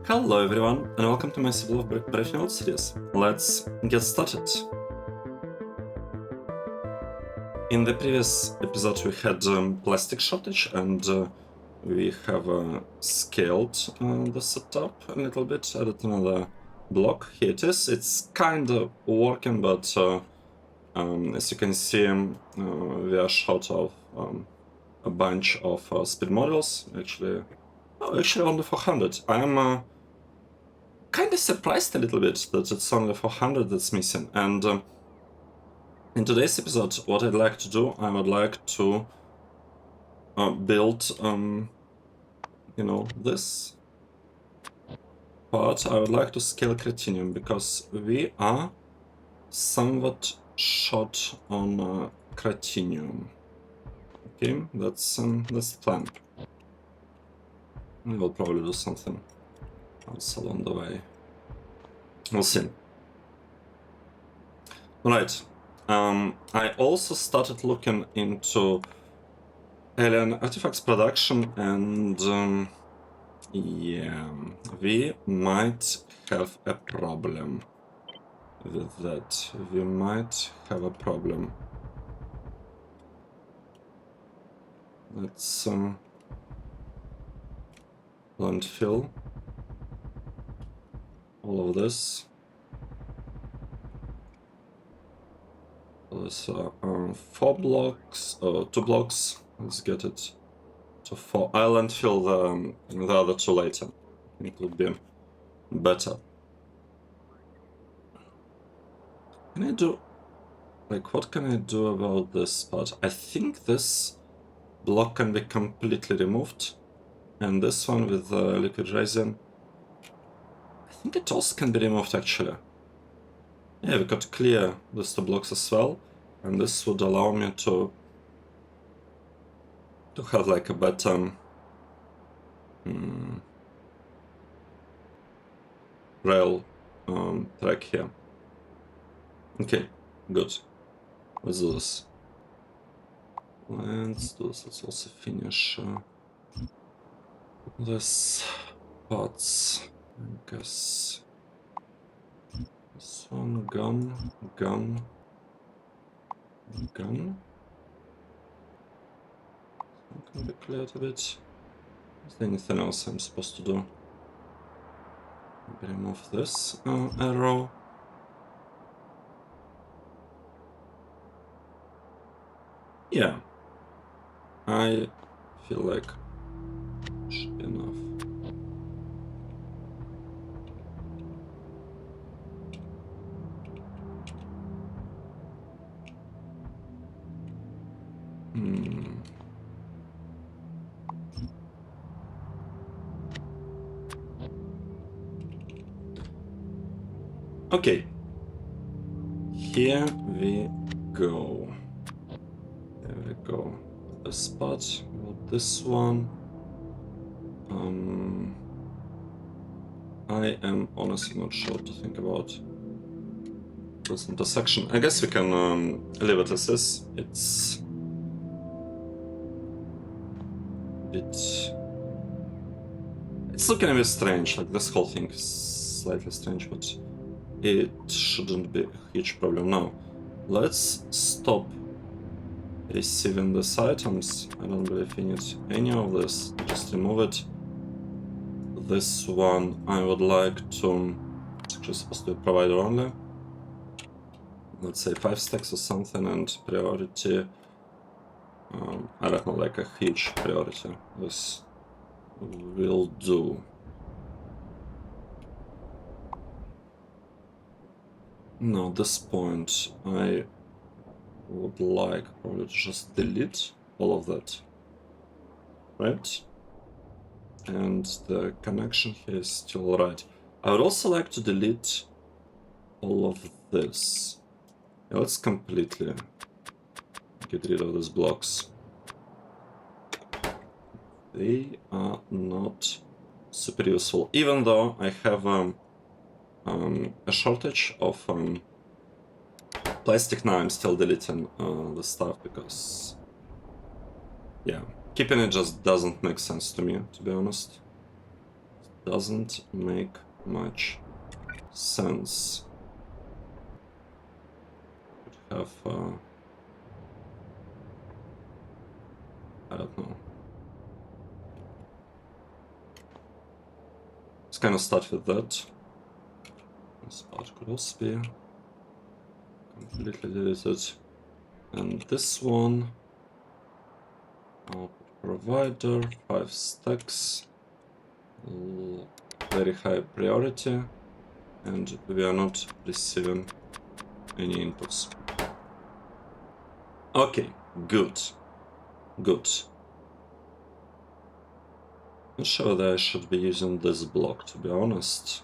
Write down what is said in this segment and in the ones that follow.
Hello everyone, and welcome to my Seablock Pack series. Let's get started. In the previous episode we had plastic shortage, and we have scaled the setup a little bit, added another block. Here it is. It's kind of working, but as you can see, we are short of a bunch of speed models. Actually only 400. I am kind of surprised a little bit that it's only 400 that's missing. And in today's episode, what I'd like to do, I would like to build, this part. I would like to scale Cretinium because we are somewhat short on Cretinium. Okay, that's the plan. We will probably do something else along the way. We'll see. Right. I also started looking into alien artifacts production, and yeah, we might have a problem with that. We might have a problem. Let's landfill all of this. There's 4 blocks, 2 blocks. Let's get it to 4. I'll landfill the other 2 later. It would be better. Can I do, what can I do about this part? I think this block can be completely removed, and this one with liquid resin, I think it also can be removed actually. Yeah, we could clear these 2 blocks as well, and this would allow me to have like a better rail track here. Okay, good. Let's do this. Let's do this. Let's also finish this parts. I guess this one, gun. Can be cleared a bit. Is there anything else I'm supposed to do? Maybe remove this arrow. Yeah, I feel like should be enough. Okay, here we go. There we go. This part, this one. I am honestly not sure what to think about this intersection. I guess we can leave it as is. It's a bit. It's looking a bit strange. Like this whole thing is slightly strange, but it shouldn't be a huge problem now. Let's stop receiving these items. I don't believe we need any of this. Just remove it. This one I would like to. It's actually supposed to be provider only. Let's say 5 stacks or something, and priority. I don't know, like a huge priority. This will do. Now, at this point, I would like probably to just delete all of that, right? And the connection here is still right. I would also like to delete all of this. Yeah, let's completely get rid of these blocks. They are not super useful, even though I have a shortage of plastic. Now I'm still deleting the stuff because, yeah, keeping it just doesn't make sense to me, to be honest. doesn't make much sense. Could have, I don't know. Let's kind of start with that. This part could also be completely deleted. And this one, output provider, 5 stacks, very high priority, and we are not receiving any inputs. Okay, good. Good. Not sure that I should be using this block, to be honest.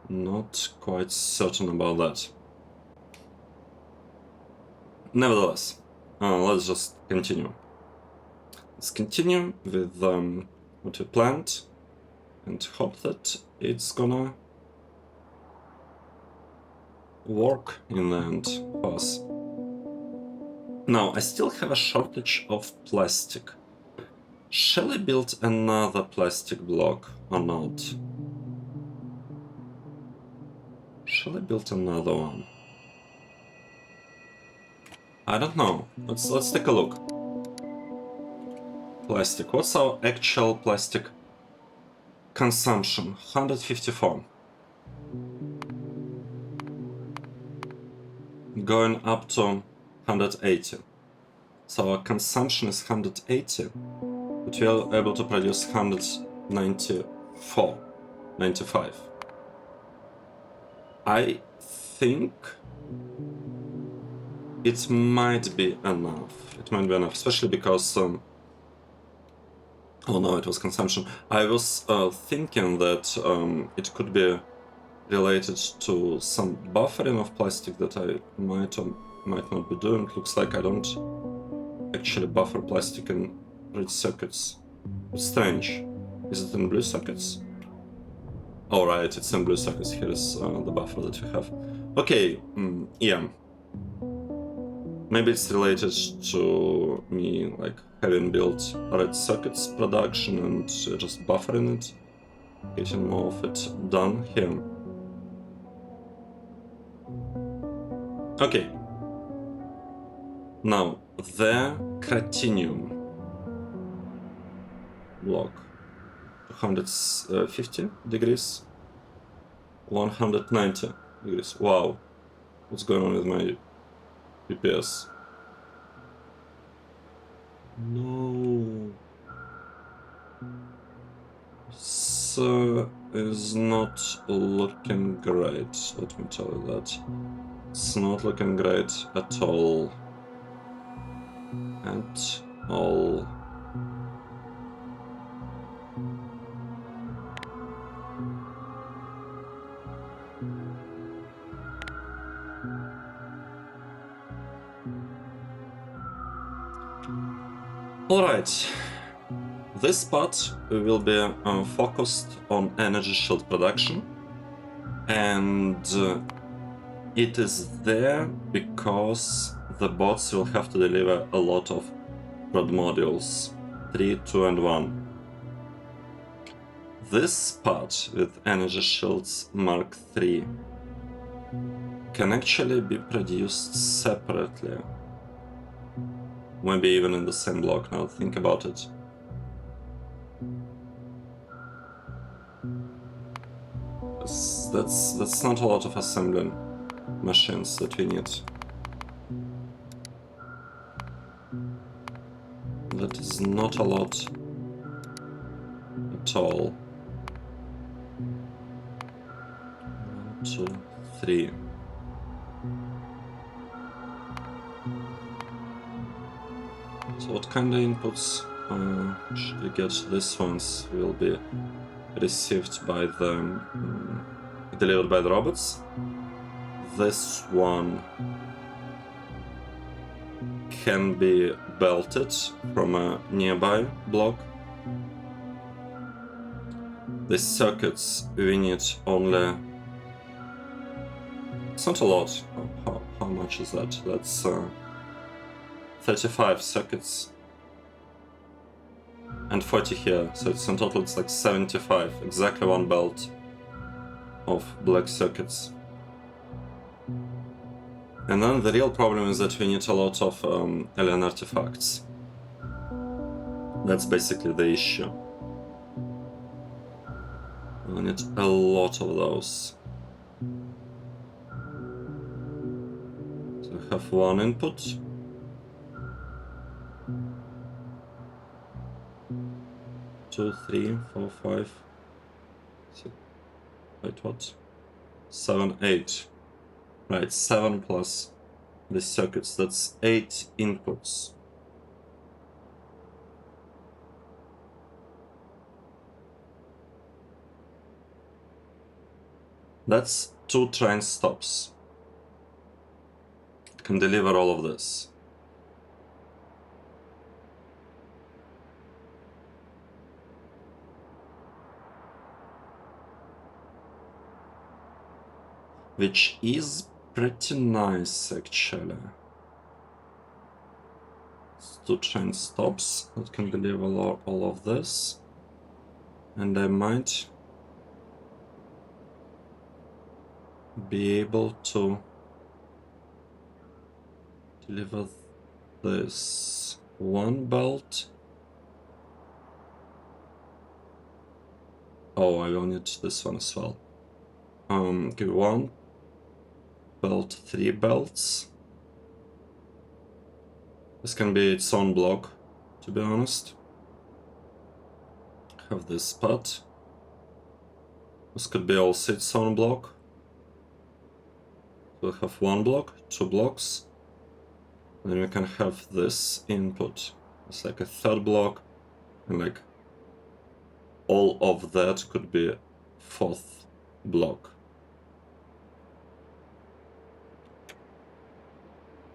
Not quite certain about that. Nevertheless, let's just continue. Let's continue with what we planned and hope that it's gonna work in the end for us. Now, I still have a shortage of plastic. Shall I build another plastic block or not? Shall I build another one? I don't know. Let's take a look. Plastic. What's our actual plastic consumption? 154. Going up to 180. So our consumption is 180, but we are able to produce 194, 95. I think it might be enough. It might be enough, especially because oh no, it was consumption. I was thinking that it could be related to some buffering of plastic that I might or might not be doing. It looks like I don't actually buffer plastic in red circuits. It's strange. Is it in blue circuits? Alright, it's in blue circuits. Here is the buffer that we have. Okay, yeah. Maybe it's related to me like having built red circuits production and just buffering it, getting more of it done here. Okay. Now, the Cratinium block. 250 degrees, 190 degrees. Wow. What's going on with my PPS? No. This is not looking great. Let me tell you that. It's not looking great at all. At all. Alright, this part will be focused on energy shield production, and it is there because the bots will have to deliver a lot of prod modules, 3, 2 and 1. This part with energy shields Mark III can actually be produced separately. Maybe even in the same block, now think about it. That's not a lot of assembling machines that we need. That is not a lot at all. 1, 2, 3. So what kind of inputs should we get? These ones will be received by the delivered by the robots. This one can be belted from a nearby block. The circuits we need only. It's not a lot. How much is that? That's 35 circuits. and 40 here, so it's in total it's like 75, exactly one belt of black circuits. And then the real problem is that we need a lot of alien artifacts. That's basically the issue. We need a lot of those. So we have one input. Two, three, four, five, six, wait, what? 7, 8. Right, 7 plus the circuits, that's 8 inputs. That's 2 train stops. It can deliver all of this. Which is pretty nice, actually. It's 2 train stops that can deliver all of this. And I might be able to deliver this 1 belt. Oh, I will need this one as well. Give 1 belt, 3 belts. This can be its own block, to be honest. Have this spot. This could be also its own block. We'll have 1 block, 2 blocks. Then we can have this input. It's like a 3rd block, and like all of that could be 4th block.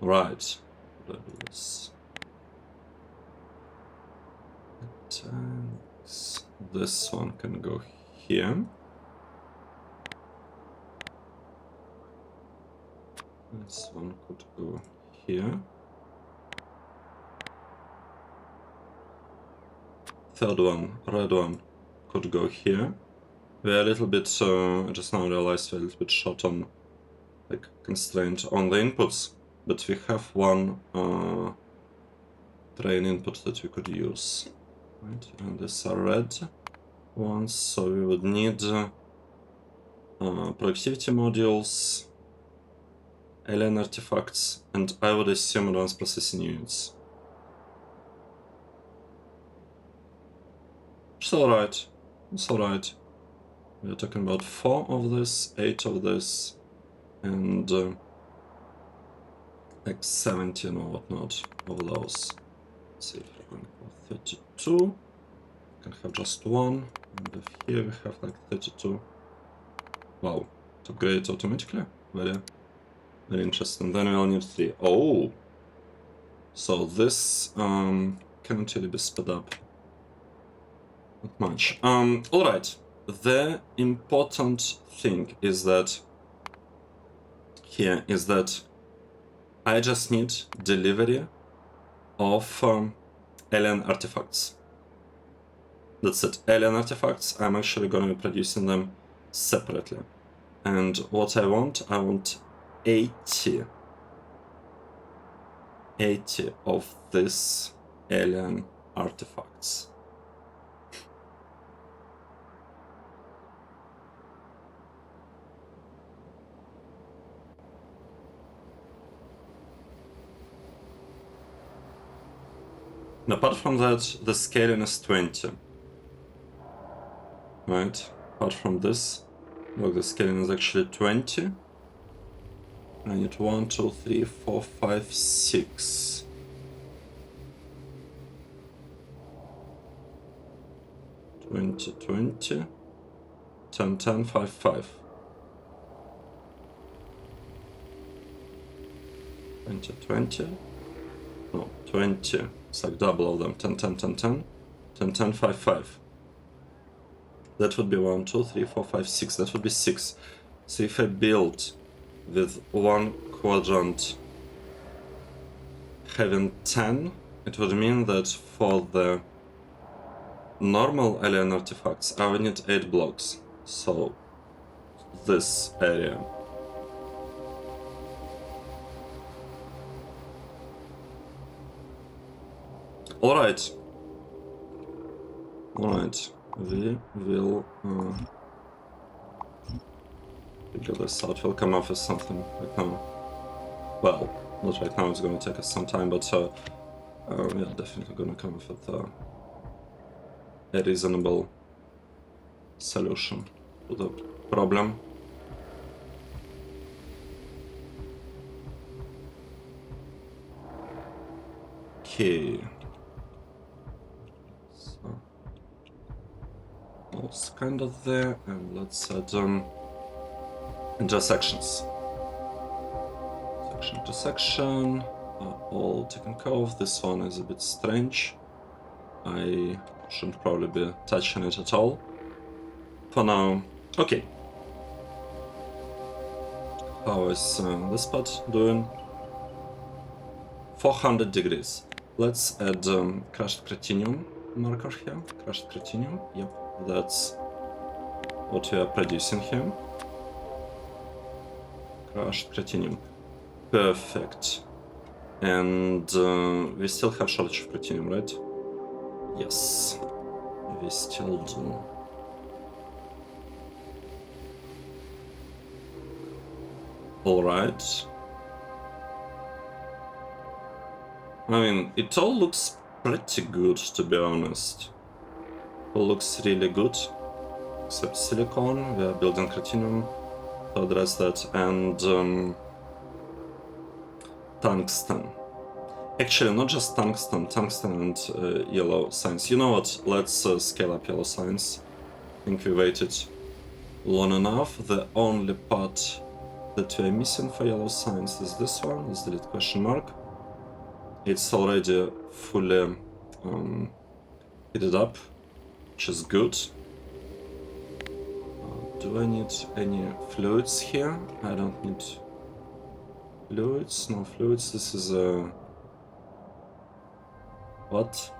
Right. This one can go here. This one could go here. 3rd one, red one, could go here. We're a little bit, I just now realized we're a little bit short on, like, constraint on the inputs, but we have 1 train input that we could use. Right, and these are red ones, so we would need productivity modules, alien artifacts, and I would assume advanced processing units. It's alright. It's alright. We're talking about 4 of this, 8 of this, and like 17 or whatnot of those. Let's see if we're going for 32. We can have just 1, and if here we have like 32. Wow, it upgrades automatically. Very, very interesting. Then we'll need 3. Oh! So this cannot really be sped up. Not much. Alright. The important thing is that here is that I just need delivery of alien artifacts. That's it. Alien artifacts, I'm actually going to be producing them separately. And what I want 80 of these alien artifacts. And apart from that, the scaling is 20. Right? Apart from this, look, the scaling is actually 20. I need 1, 2, 3, 4, 5, 6. $20, $20, $10, $10, $5, $5. $20, $20. No, 20. It's like double of them. 10, 10, 10, 10. 10, 10, 5, 5. That would be 1, 2, 3, 4, 5, 6. That would be 6. So if I build with 1 quadrant having 10, it would mean that for the normal alien artifacts, I will need 8 blocks. So this area. Alright. Alright. We will figure this out. We'll come up with something right now. Well, not right now, it's gonna take us some time, but we are definitely gonna come up with a reasonable solution to the problem. Okay. So that's kind of there, and let's add intersections. Section to section, all taken care of. This one is a bit strange. I shouldn't probably be touching it at all. For now, okay. How is this part doing? 400 degrees. Let's add crushed cretinium marker here. Crushed cretinium, yep, that's what we are producing here. Crushed cretinium, perfect. And we still have shortage of cretinium, right? Yes, we still do. All right. I mean, it all looks pretty good, to be honest. It all looks really good, except silicon. We are building cretinium to address that, and tungsten. Actually, not just tungsten, tungsten and yellow science. You know what? Let's scale up yellow science. I think we waited long enough. The only part that we are missing for yellow science is this one, is the question mark. It's already fully heated up, which is good. Do I need any fluids here? I don't need fluids, no fluids. This is a... what?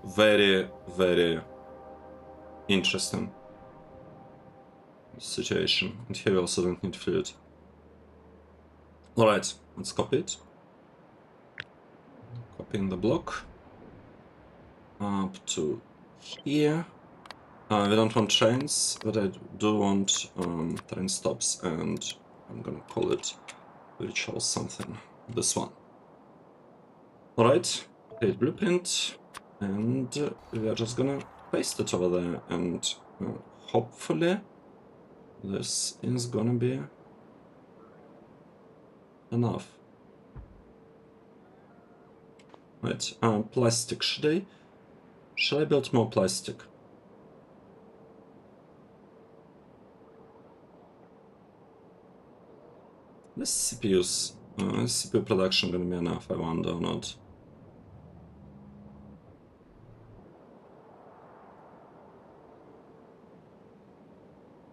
Very, very interesting situation. And here we also don't need fluid. Alright, let's copy it. Copying the block up to here. We don't want trains, but I do want train stops, and I'm gonna call it virtual something. This one. Alright, create blueprint, and we are just gonna paste it over there, and hopefully this is gonna be enough. Right, plastic. Should I build more plastic? This CPU production gonna be enough, I wonder or not.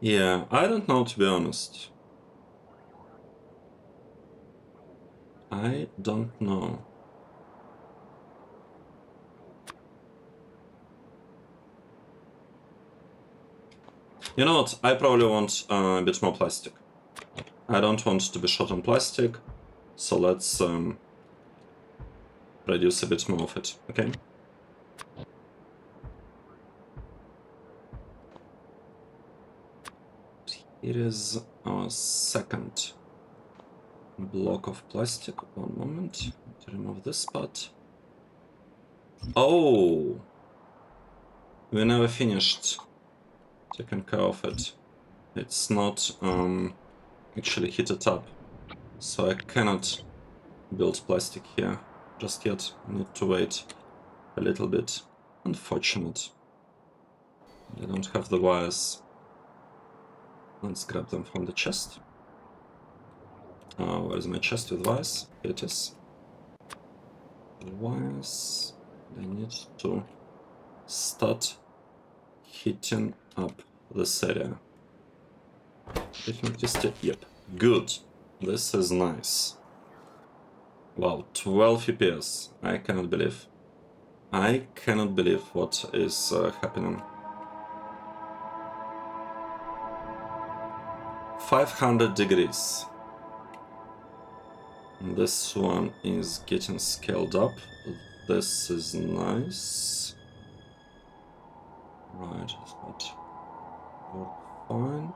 Yeah, I don't know, to be honest. I don't know. You know what? I probably want a bit more plastic. I don't want to be short on plastic, so let's produce a bit more of it, okay? It is our second block of plastic. One moment to remove this part. Oh, we never finished taking care of it. It's not actually heated up, so I cannot build plastic here just yet. I need to wait a little bit. Unfortunate. I don't have the wires. Let's grab them from the chest. Where's my chest with wires? Here it is. The wires. I need to start heating up this area. Yep, good. This is nice. Wow, 12 FPS. I cannot believe. I cannot believe what is happening. 500 degrees. This one is getting scaled up. This is nice. Right, that work fine.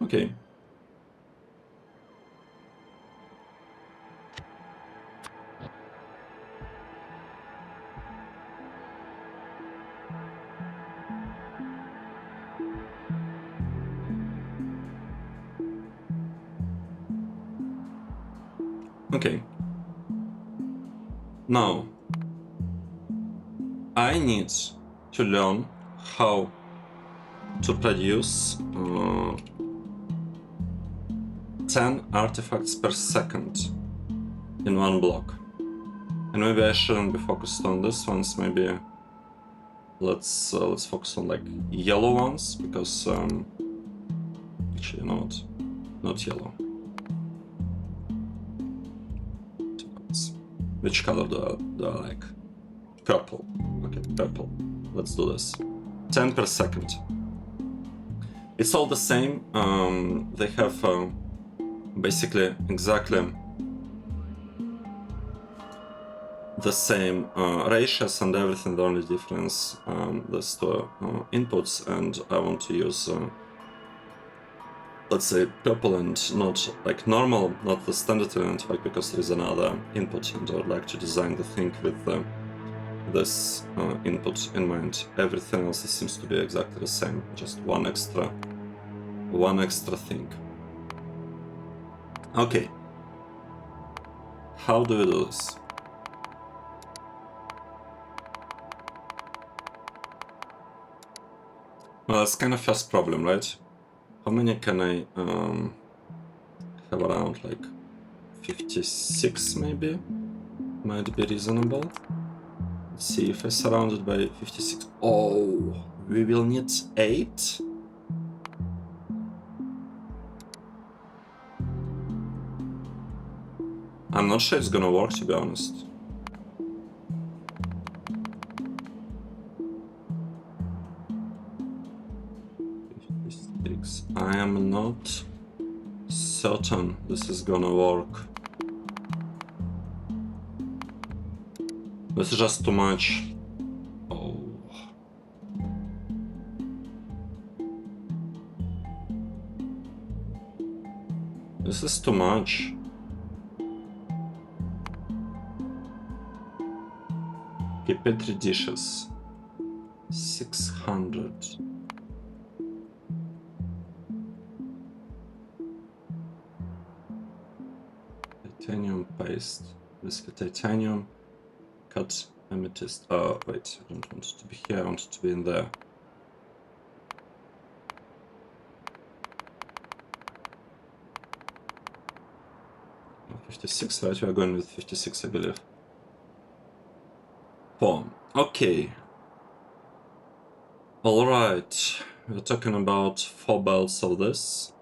Okay. Okay. Now, I need to learn how to produce 10 artifacts per second in one block. And maybe I shouldn't be focused on this ones. Maybe let's focus on like yellow ones, because actually, you know what? Not yellow. Which color do I like? Purple. Okay, purple. Let's do this. 10 per second. It's all the same. They have basically exactly the same ratios and everything. The only difference is the inputs, and I want to use let's say purple and not like normal, not the standard element, like because there is another input, and I would like to design the thing with this input in mind. Everything else seems to be exactly the same, just one extra thing. Okay, how do we do this? Well, that's kind of first problem, right? How many can I have around? Like 56 maybe? Might be reasonable. Let's see if I surround it by 56. Oh, we will need 8? I'm not sure it's gonna work, to be honest. I am not certain this is gonna work. This is just too much. Oh. This is too much. Okay, petri dishes. 600. Titanium paste. This is titanium. Cut amethyst. Oh, wait, I don't want it to be here, I want it to be in there. Oh, 56, right? We are going with 56, I believe. 4. Okay. Alright. We're talking about 4 belts of this.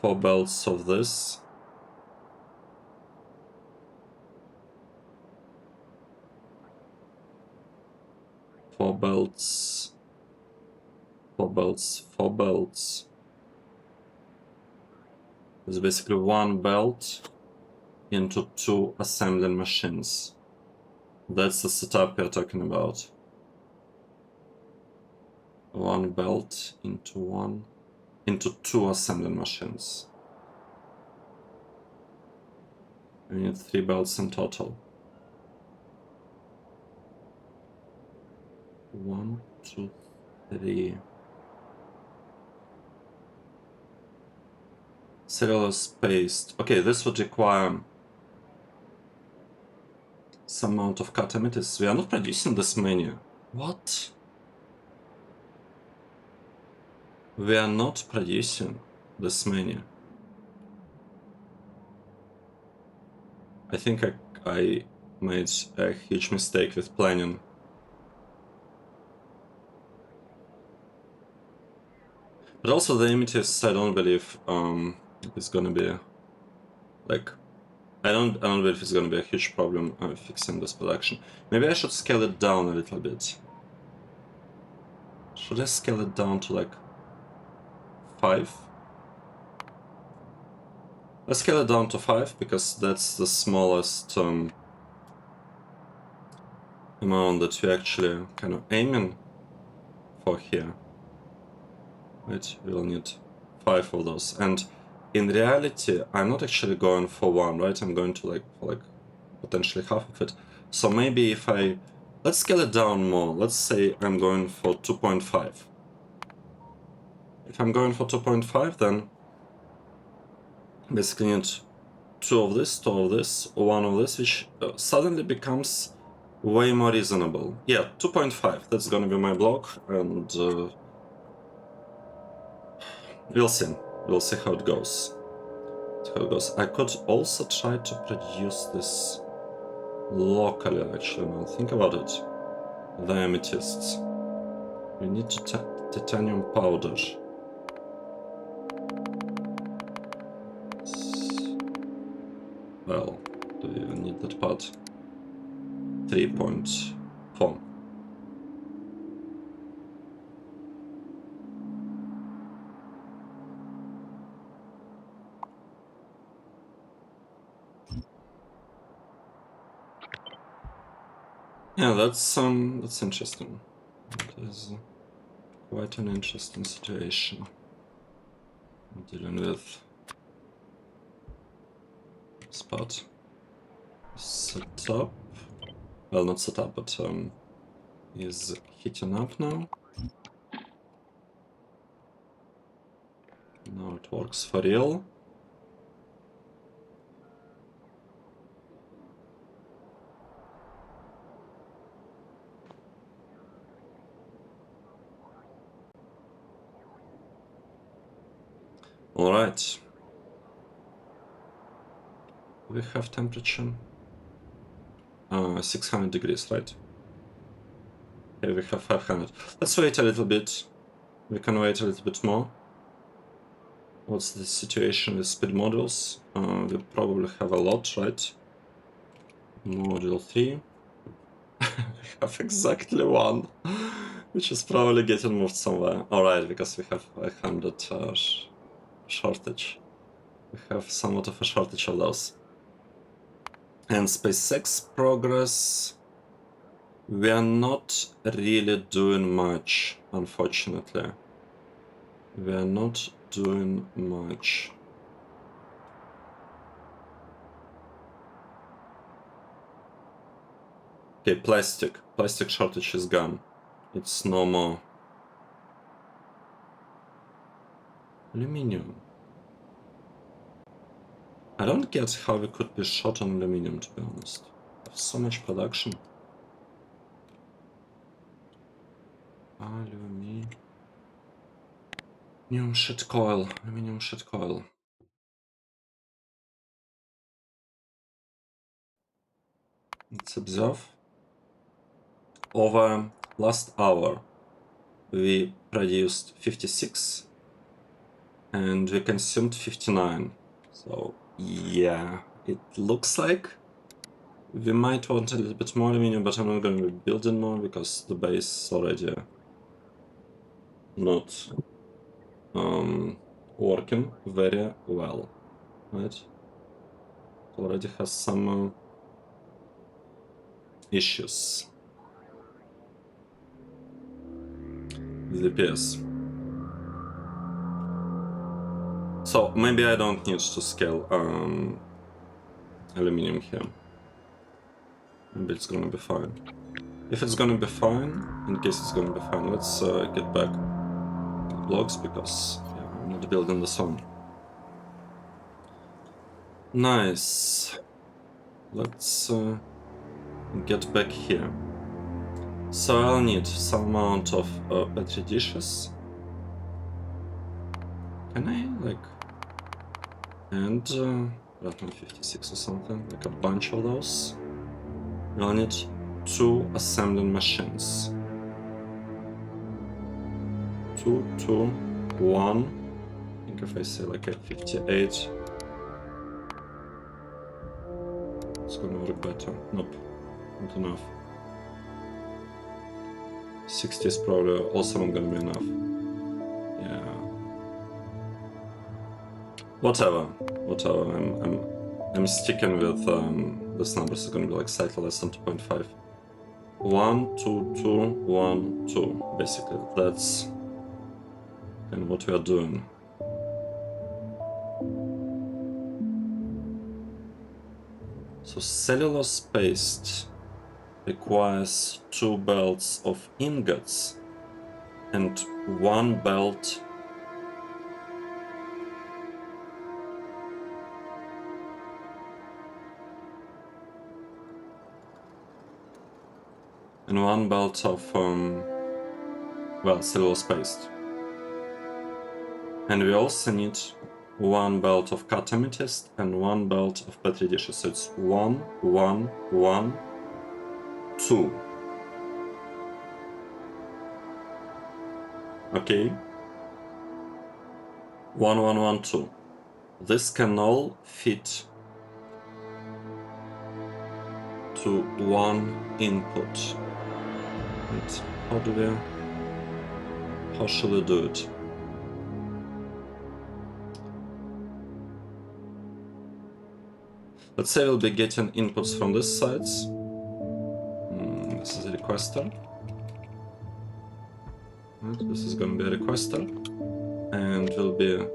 4 belts of this. Four belts. It's basically 1 belt into 2 assembling machines. That's the setup we're talking about. 1 belt into 2 assembling machines. We need 3 belts in total. 1, 2, 3. Cellulose paste. Okay, this would require some amount of cut amethyst. We are not producing this many. What? We are not producing this many. I think I made a huge mistake with planning. But also the amethyst, I don't believe is gonna be like, I don't believe it's gonna be a huge problem fixing this production. Maybe I should scale it down a little bit. Should I scale it down to like 5? Let's scale it down to 5 because that's the smallest amount that we're actually kind of aiming for here. Right, we'll need 5 of those. And in reality, I'm not actually going for 1, right? I'm going to for potentially half of it. So maybe if let's scale it down more. Let's say I'm going for 2.5. If I'm going for 2.5, then basically need 2 of this, 2 of this, 1 of this, which suddenly becomes way more reasonable. Yeah, 2.5, that's gonna be my block, and we'll see. We'll see how it goes. I could also try to produce this locally, actually, now think about it. The amethysts. We need titanium powder. Well, do you need that part? 3.4. Yeah, that's interesting. It is quite an interesting situation I'm dealing with. This part set up. Well, not set up, but is heating up now. Now it works for real. All right. We have temperature 600 degrees, right? Okay, we have 500. Let's wait a little bit. We can wait a little bit more. What's the situation with speed modules? We probably have a lot, right? Module 3. We have exactly 1, which is probably getting moved somewhere. Alright, because we have 100 shortage. We have somewhat of a shortage of those. And SpaceX progress, we are not really doing much, unfortunately. We are not doing much. Okay, plastic. Plastic shortage is gone. It's no more. Aluminium. I don't get how we could be short on aluminium, to be honest. There's so much production. Aluminium sheet coil. Aluminium sheet coil. Let's observe. Over last hour, we produced 56 and we consumed 59. So yeah, it looks like we might want a little bit more aluminium, but I'm not going to be building more because the base is already not working very well, right? It already has some issues with the PS. So maybe I don't need to scale aluminium here. Maybe it's gonna be fine. If it's gonna be fine, in case it's gonna be fine, let's get back to the blocks because yeah, I'm not building the song. Nice. Let's get back here. So I'll need some amount of petri dishes. Can I like and Redux 56 or something, like a bunch of those? I'll need 2 assembling machines. 2 1. I think if I say like a 58, it's gonna work better. Nope, not enough. 60 is probably also not gonna be enough. Yeah. Whatever. I'm sticking with this number is gonna be like slightly less than 2.5. 1, 2, 2, 1, 2. Basically, that's kind of what we are doing. So cellulose paste requires 2 belts of ingots and 1 belt and 1 belt of well, cellulose paste. And we also need 1 belt of cut amethyst and 1 belt of petri dishes. So it's 1, 1, 1, 2. Okay. 1, 1, 1, 2. This can all fit to 1 input. And how should we do it? Let's say we'll be getting inputs from this side. This is a requester. Right, this is going to be a requester. And we'll be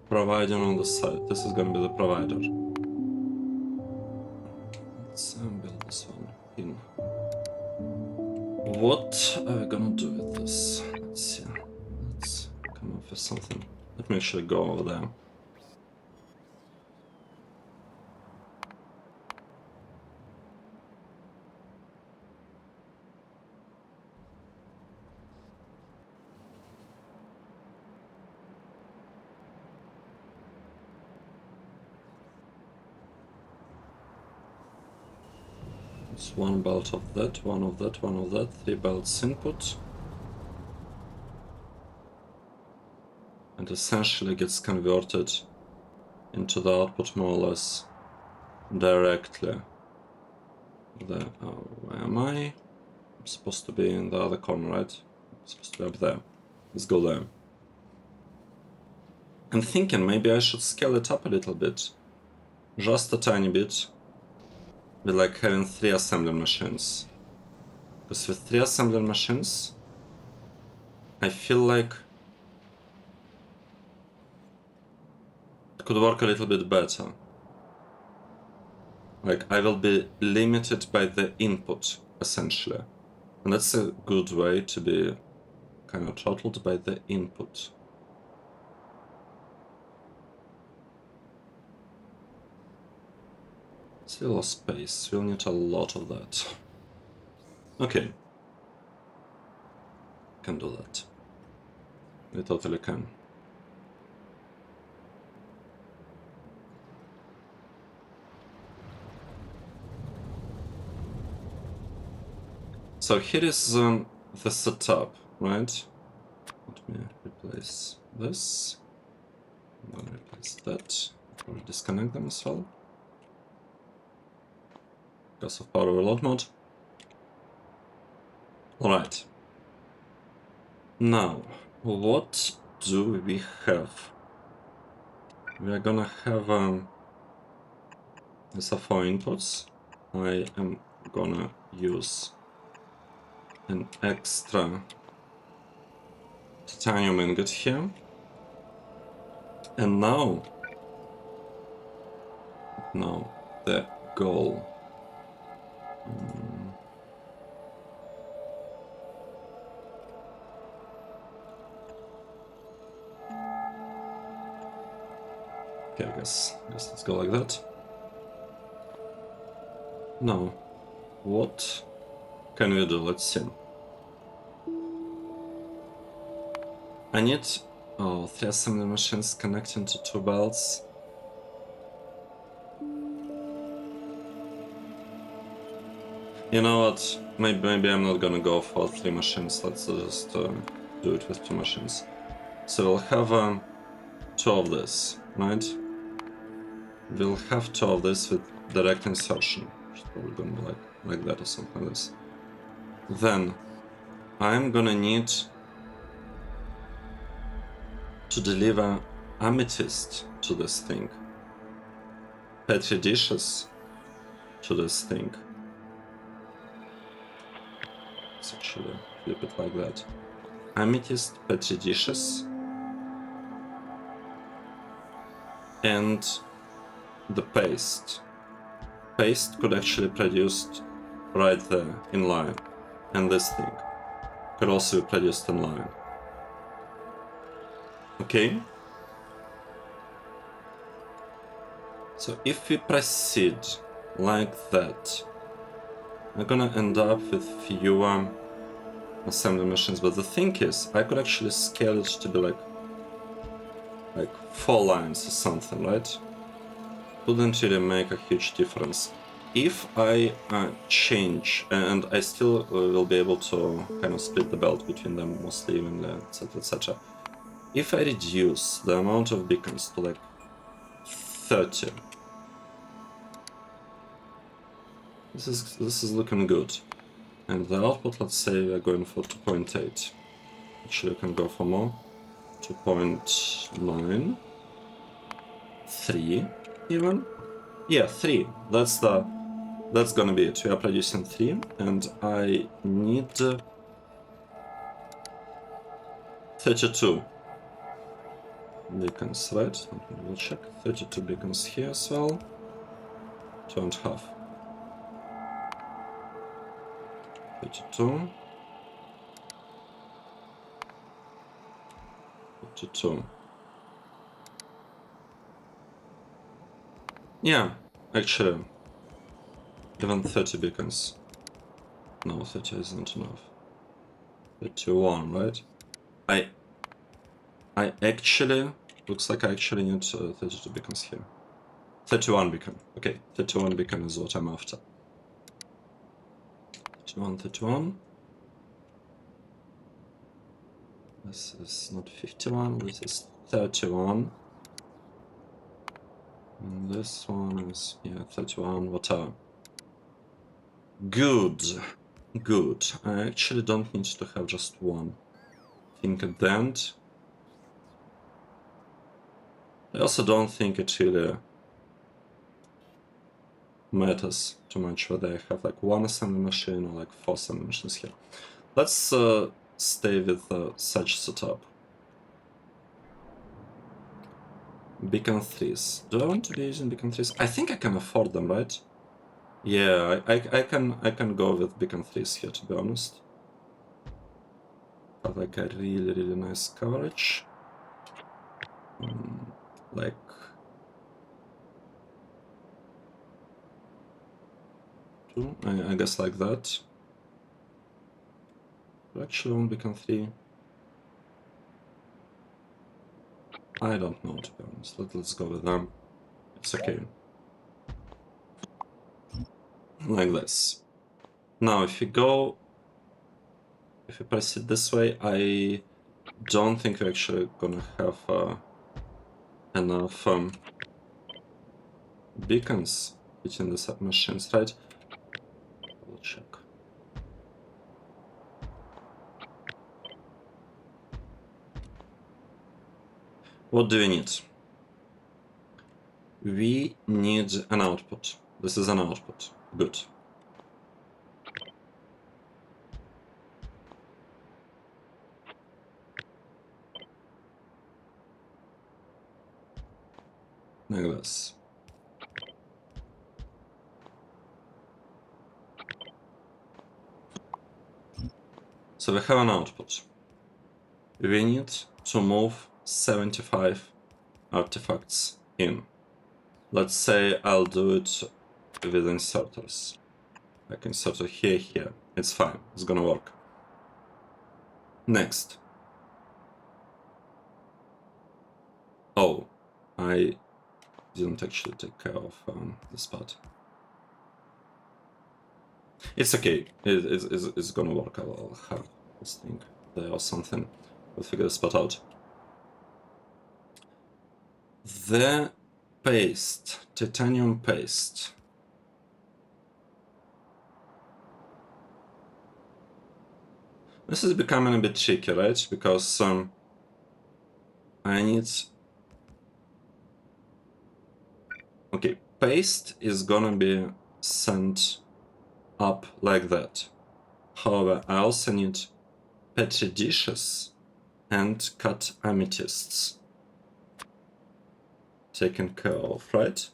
providing on the side. This is going to be the provider. Let's build this one in. What are we going to do with this? Let's see. Let's come up with something. Let me actually go over there. It's 1 belt of that, 1 of that, 1 of that, 3 belts input. And essentially gets converted into the output more or less directly. Where am I? I'm supposed to be in the other corner, right? I'm supposed to be up there. Let's go there. I'm thinking maybe I should scale it up a little bit. Just a tiny bit. With like having 3 assembler machines. Because with 3 assembler machines, I feel like it could work a little bit better. Like I will be limited by the input, essentially. And that's a good way to be kind of throttled by the input. Still space, we'll need a lot of that. Okay. Can do that. We totally can. So here is the setup, right? Let me replace this. I'm gonna replace that. Or disconnect them as well. Because of power overload mode. Alright. Now, what do we have? We are gonna have these are 4 inputs. I am gonna use an extra titanium ingot here. And now the goal. Okay, I guess let's go like that. Now, what can we do? Let's see. I need 3 assembly machines connecting to 2 belts. You know what? Maybe I'm not gonna go for 3 machines. Let's just do it with 2 machines. So we'll have 2 of this, right? We'll have 2 of this with direct insertion, which is probably gonna be like that or something like this. Then I'm gonna need to deliver amethyst to this thing, petri dishes to this thing. Let's actually flip it like that. Amethyst, petri dishes, and the paste. Paste could actually be produced right there in line, and this thing could also be produced in line. Okay? So if we proceed like that, we're gonna end up with fewer assembly machines, but the thing is, I could actually scale it to be like 4 lines or something, right? Wouldn't really make a huge difference. If I change, and I still will be able to kind of split the belt between them mostly evenly, etc, etc. If I reduce the amount of beacons to like 30, this is looking good. And the output, let's say we're going for 2.8. Actually, we can go for more. 2.9, 3 even. Yeah, 3. That's gonna be it. We are producing 3, and I need 32 beacons, right? We'll check. 32 beacons here as well. 2.5. 32. 32. Yeah, actually, even 30 beacons. No, 30 isn't enough. 31, right? I actually, looks like I actually need 32 beacons here. 31 beacon. Okay, 31 beacon is what I'm after. 31, 31. This is not 51, this is 31. And this one is, yeah, 31, whatever. Good. Good. I actually don't need to have just one. I think at the end. I also don't think it really matters too much whether I have like 1 assembly machine or like 4 assembly machines here. Let's stay with such setup. Beacon 3s. Do I want to be using beacon 3s? I think I can afford them, right? Yeah, I can go with beacon 3s here, to be honest. Have like a really nice coverage. Like two, I guess like that. Actually on beacon 3. I don't know, to be honest. Let's go with them. It's okay. Like this. Now if we press it this way, I don't think we're actually gonna have enough beacons between the submachines, right? We'll check. What do we need? We need an output. This is an output. Good. Like this. So we have an output. We need to move 75 artifacts in. Let's say I'll do it with inserters. Like inserter here, here. It's fine. It's gonna work. Next. Oh, I didn't actually take care of this part. It's okay. It's gonna work. I'll have this thing. there or something. We'll figure this part out. The paste, titanium paste. This is becoming a bit tricky, right? Because I need... Okay, paste is gonna be sent up like that. However, I also need petri dishes and cut amethysts taken care of, right?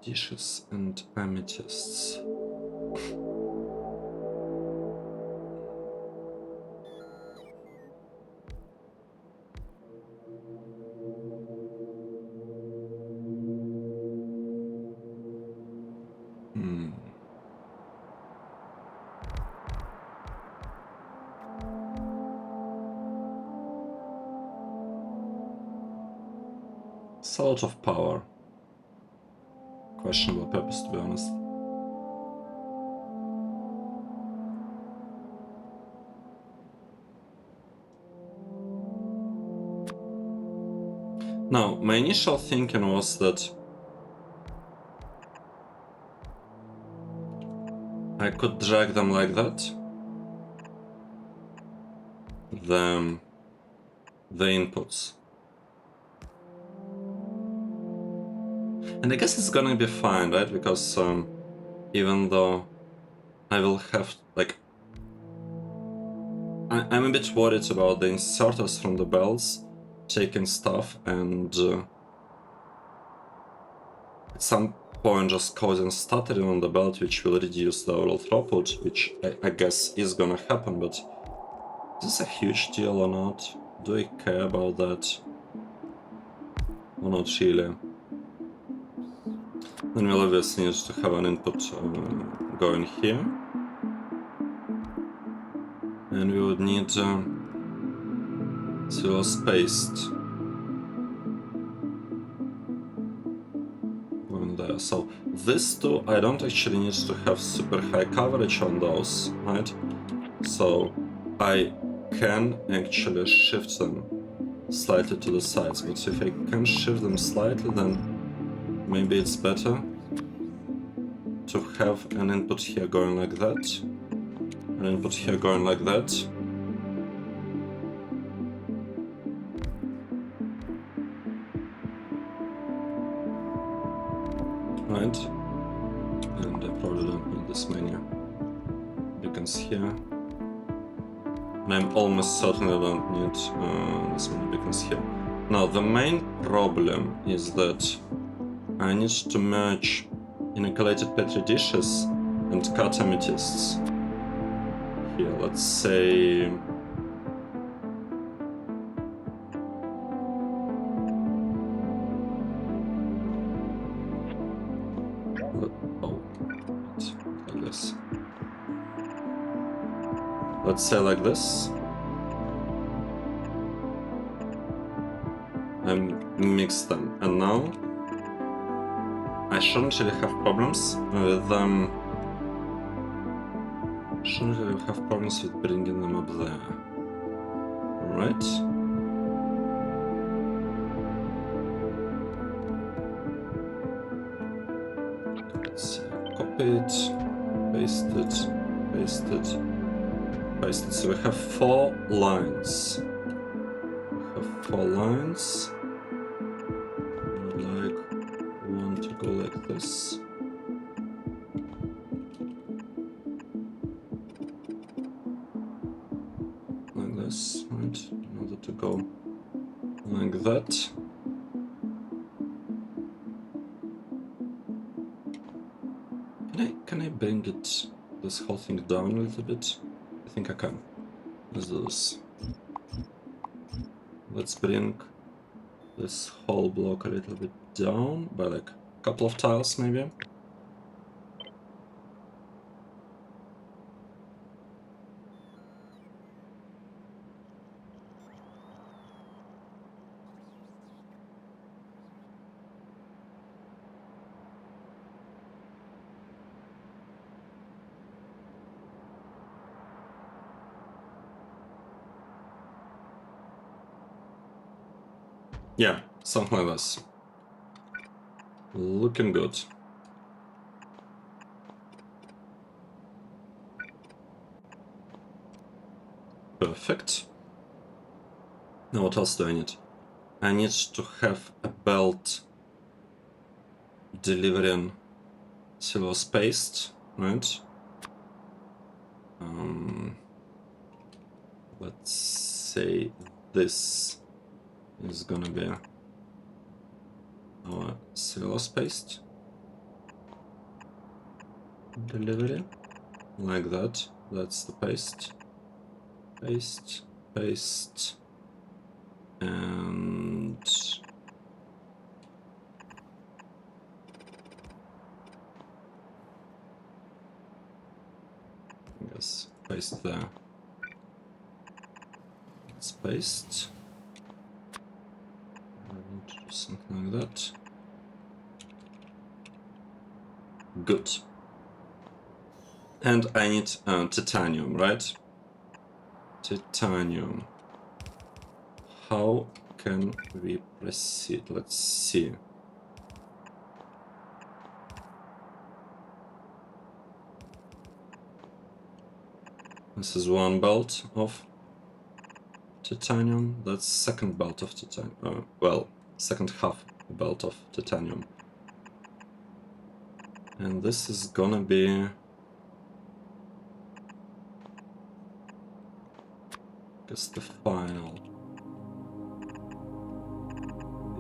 Dishes and amethysts. It's a lot of power. Questionable purpose, to be honest. Now, my initial thinking was that I could drag them like that. The inputs. And I guess it's gonna be fine, right? Because even though I will have, like... I'm a bit worried about the inserters from the bells taking stuff and at some point just causing stuttering on the belt, which will reduce the overall throughput, which I guess is gonna happen, but is this a huge deal or not? Do I care about that? Or not really? Then we'll obviously need to have an input going here. And we would need zero spaced going there. So these two, I don't actually need to have super high coverage on those, right? So I can actually shift them slightly to the sides, but if I can shift them slightly, then maybe it's better to have an input here going like that, an input here going like that. Right? And I probably don't need this many beacons here. And I'm almost certain I don't need this many beacons here. Now, the main problem is that I need to merge inoculated petri dishes and cut amethysts. Here, let's say... Oh, like this. Let's say like this. And mix them. And now I shouldn't really have problems with them. Shouldn't really have problems with bringing them up there. Right? Let's copy it, paste it, paste it, paste it. So we have 4 lines. We have 4 lines. Like, we want to go like this. Like this, right? In order to go like that. Can I bring it, this whole thing down a little bit? I think I can. Let's do this. Let's bring this whole block a little bit down by like a couple of tiles maybe. Yeah, something like this. Looking good. Perfect. Now what else do I need? I need to have a belt delivering silver paste, right? Let's say this is gonna be our silver paste delivery, like that. That's the paste, paste, paste, and I guess paste there. It's paste. I need to do something like that. Good. And I need titanium, right? Titanium. How can we proceed? Let's see. This is one belt of titanium. That's second belt of titanium. Well, second half belt of titanium. And this is gonna be I guess the final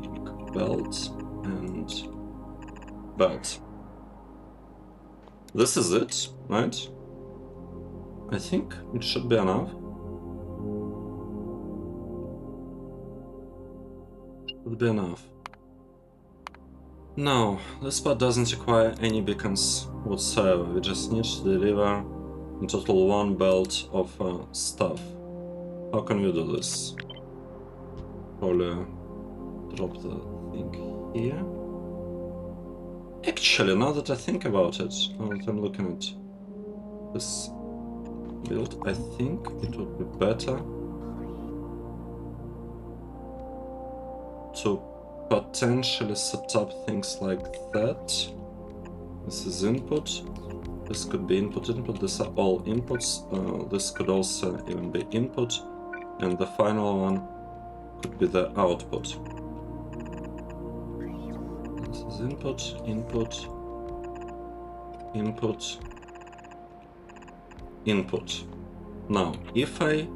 link belt and belt. This is it, right? I think it should be enough. Should be enough. No, this part doesn't require any beacons whatsoever. We just need to deliver in total one belt of stuff. How can we do this? Probably drop the thing here. Actually, now that I think about it, now that I'm looking at this build, I think it would be better to potentially set up things like that. This is input. This could be input. These are all inputs. This could also even be input. And the final one could be the output. This is input, input, input, input. Now, if I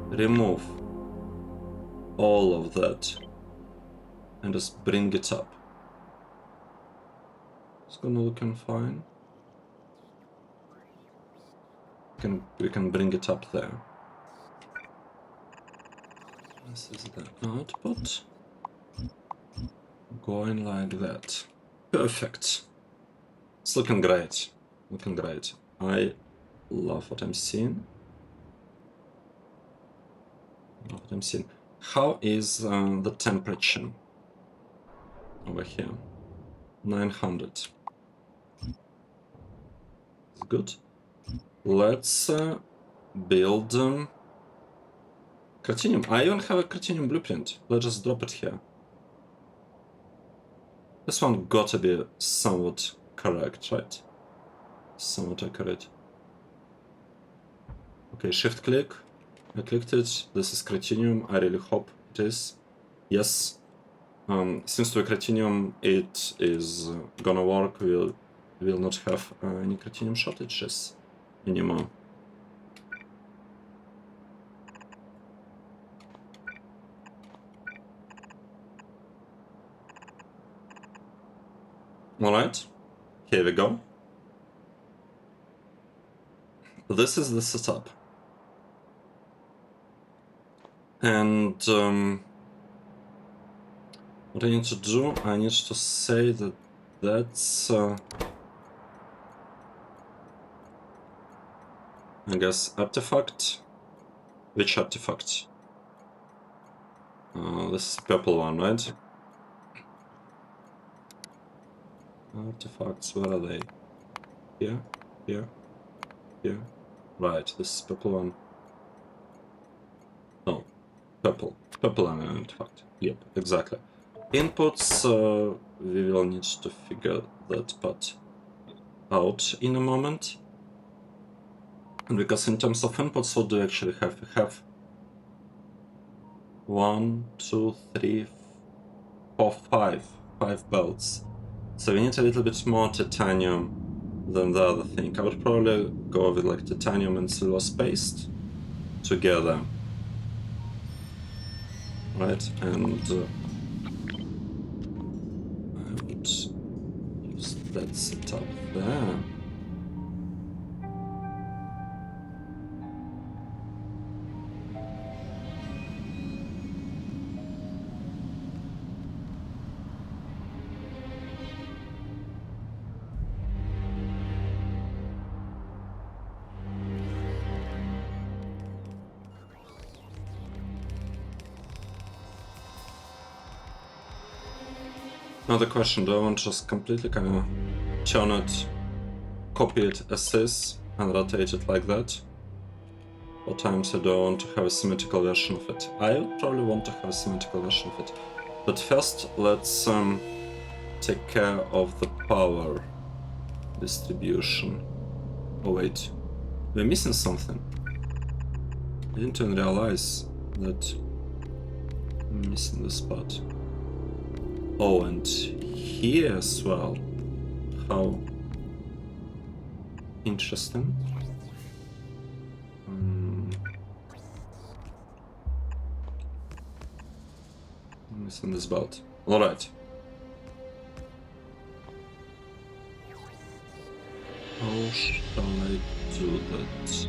remove all of that and just bring it up, it's gonna look fine. We can bring it up there. This is the output. Going like that. Perfect. It's looking great. Looking great. I love what I'm seeing. Love what I'm seeing. How is the temperature over here? 900. It's good. Let's build Cratinium. I even have a Cratinium blueprint. Let's just drop it here. This one gotta be somewhat correct, right? Somewhat accurate. Okay, shift click. I clicked it. This is Cratinium. I really hope it is. Yes. Since to Cratinium it is gonna work, we will not have any Cratinium shortages anymore. Alright, here we go. This is the setup. And What I need to do, I need to say that that's, I guess, artifact. Which artifact? This is the purple one, right? Artifacts, where are they? Here, here, here. Right, this is purple one. No, purple. Purple artifact. Yep, exactly. Inputs, we will need to figure that part out in a moment. And because in terms of inputs, what do we actually have? We have 1, 2, 3, 4, 5 belts. So we need a little bit more titanium than the other thing. I would probably go with like titanium and silver spaced together. Right, and I would use that setup there. Another question, do I want to just completely kind of turn it, copy it as is, and rotate it like that? Or times I do want to have a symmetrical version of it? I would probably want to have a symmetrical version of it. But first, let's take care of the power distribution. Oh wait, we're missing something. I didn't even realize that I'm missing this part. Oh, and here as well. How interesting. I'm missing this belt. Alright. How shall I do that?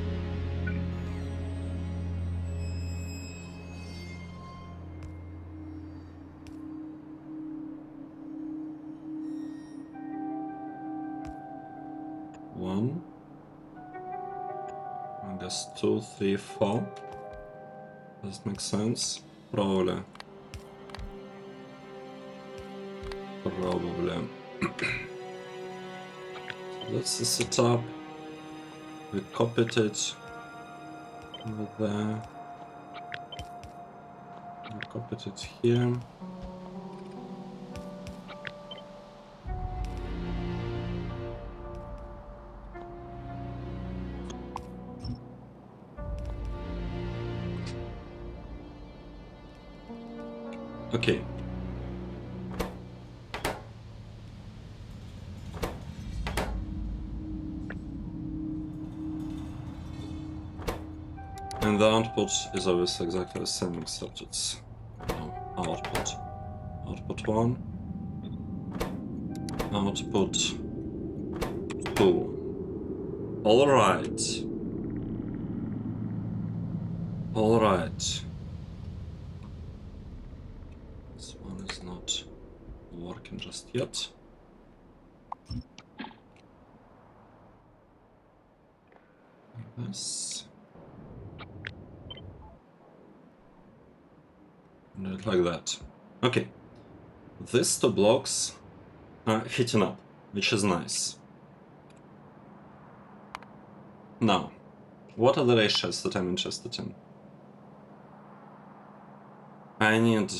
One. I guess 2, 3, 4. Does it make sense? Probably. Probably. That's the setup. We copied it over there. We copied it here. Okay. And the output is obviously exactly the same, except it's output. Output 1. Output 2. Alright. Alright. This one is not working just yet. Like this. Do it like that. Okay. These two blocks are heating up, which is nice. Now, what are the ratios that I'm interested in? I need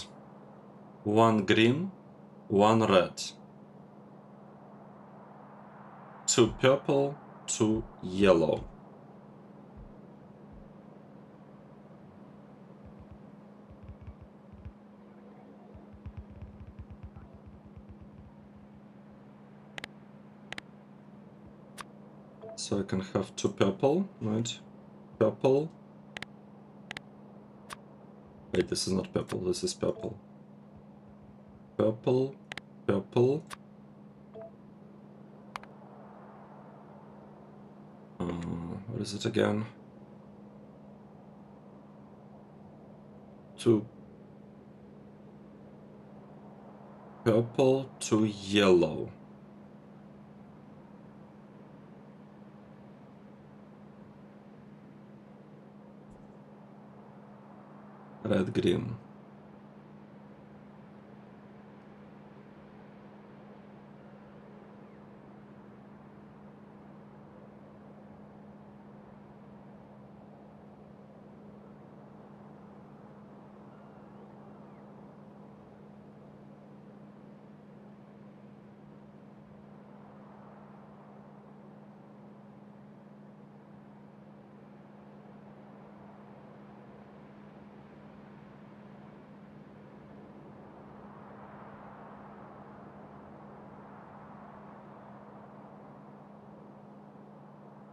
1 green, 1 red, 2 purple, 2 yellow. So I can have 2 purple, right? Purple. Wait, this is not purple, this is purple. Purple, purple. What is it again? 2 purple to yellow. Red, green.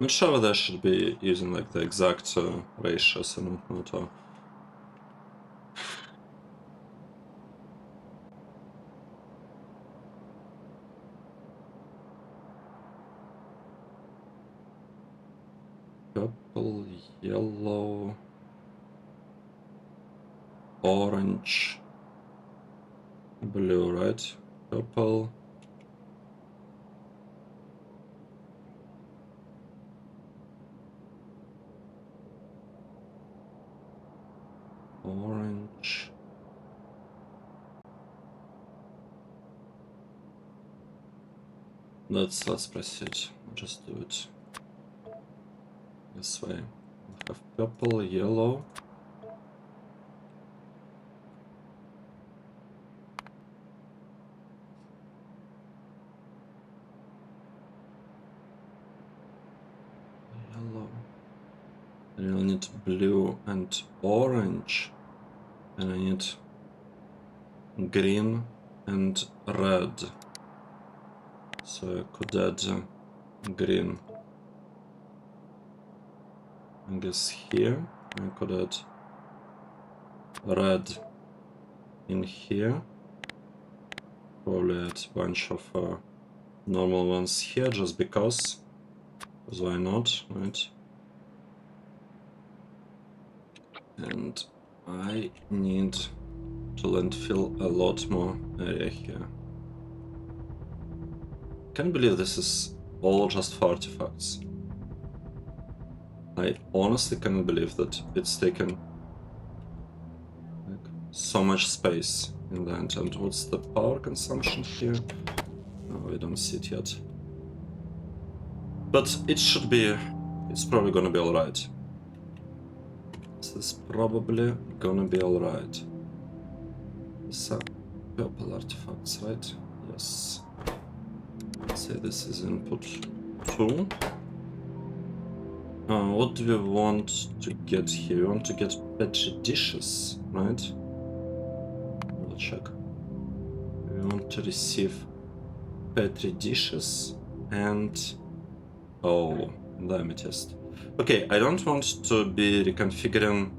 I'm not sure whether I should be using like the exact ratios and whatnot. Purple, yellow, orange, blue, right? Purple, orange, let's proceed. Just do it this way. We have purple, yellow, yellow. And I need blue and orange, and I need green and red. So I could add green. I guess here I could add red in here. Probably add a bunch of normal ones here just because why not, right? And I need to landfill a lot more area here. Can't believe this is all just for artifacts. I honestly cannot believe that it's taken like so much space in the end. And what's the power consumption here? Oh, we don't see it yet. But it should be, it's probably gonna be alright. This is probably gonna be alright. So, purple artifacts, right? Yes. Let's say this is input 2. What do we want to get here? We want to get petri dishes, right? We'll check. We want to receive petri dishes and... oh, the amethyst. Okay, I don't want to be reconfiguring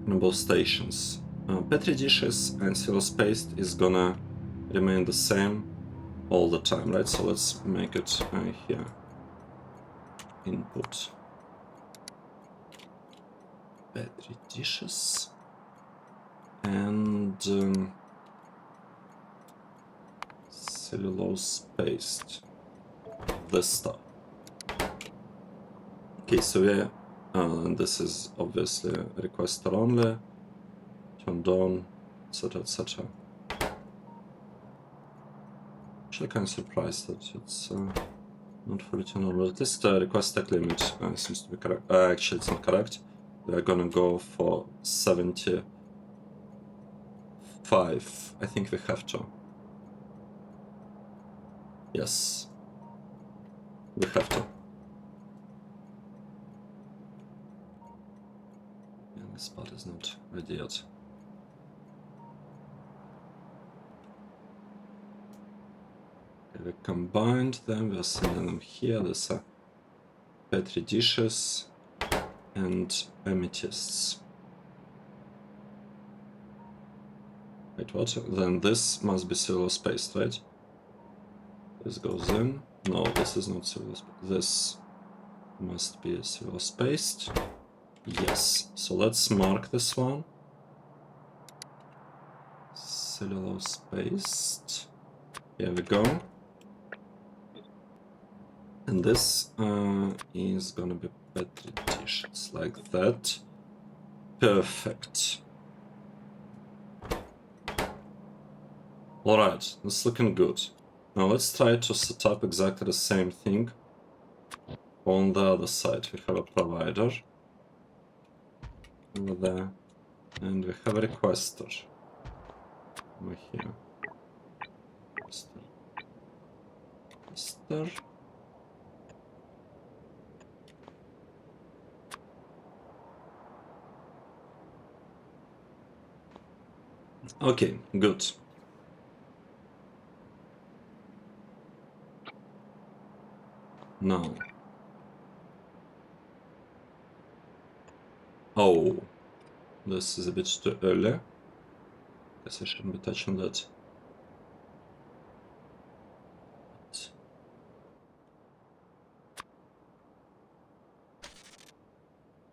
both stations. Petri dishes and silver paste is gonna remain the same all the time, right? So let's make it here. Input petri dishes and cellulose paste. This stuff. Okay, so yeah, this is obviously requester only, turned on, etc., etc. Actually, kind of surprised that it's not fully turned on, but at least the request stack limit seems to be correct. Actually, it's not correct. We are gonna go for 75. I think we have to. Yes. We have to. Yeah, this part is not ready yet. Okay, we combined them, we're sending them here. There's petri dishes and amethysts. Wait, what? Then this must be cellulose paste, right? This goes in. No, this is not cellulose paste. This must be a cellulose paste. Yes. So let's mark this one. cellulose paste. Here we go. And this is gonna be petri dishes like that. Perfect. Alright, that's looking good. Now let's try to set up exactly the same thing. On the other side we have a provider over there, and we have a requester over here. Requester. Okay, good. Now. Oh, this is a bit too early. Guess I shouldn't be touching that.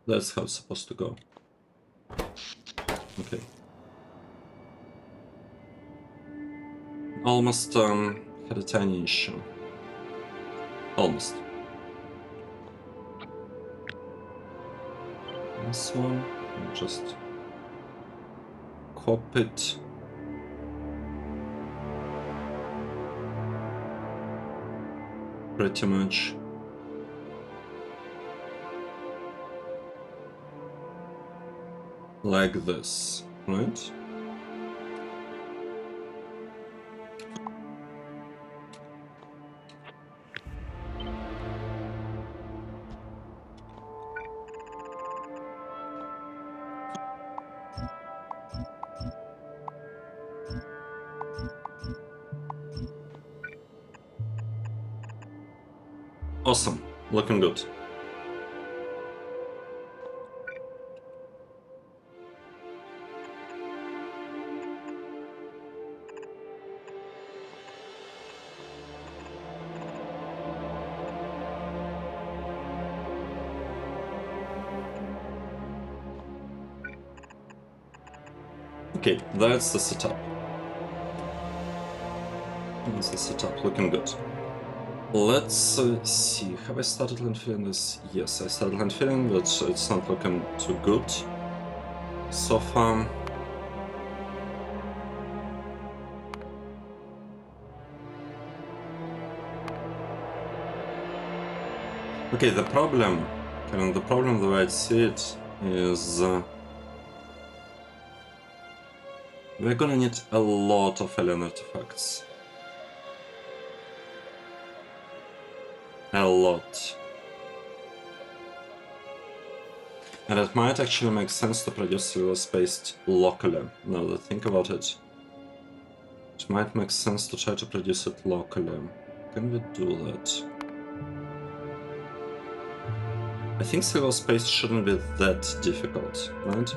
That's how it's supposed to go. Okay. Almost had a tiny issue. Almost. This one, I'll just copy it. Pretty much. Like this, right? Awesome, looking good. Okay, that's the setup. That's the setup, looking good. Let's see, have I started landfilling this? Yes, I started landfilling, but it's not looking too good so far. Okay, the problem the way I see it is we're gonna need a lot of alien artifacts. A lot. And it might actually make sense to produce cellulose paste locally, now that I think about it. It might make sense to try to produce it locally. Can we do that? I think cellulose paste shouldn't be that difficult, right?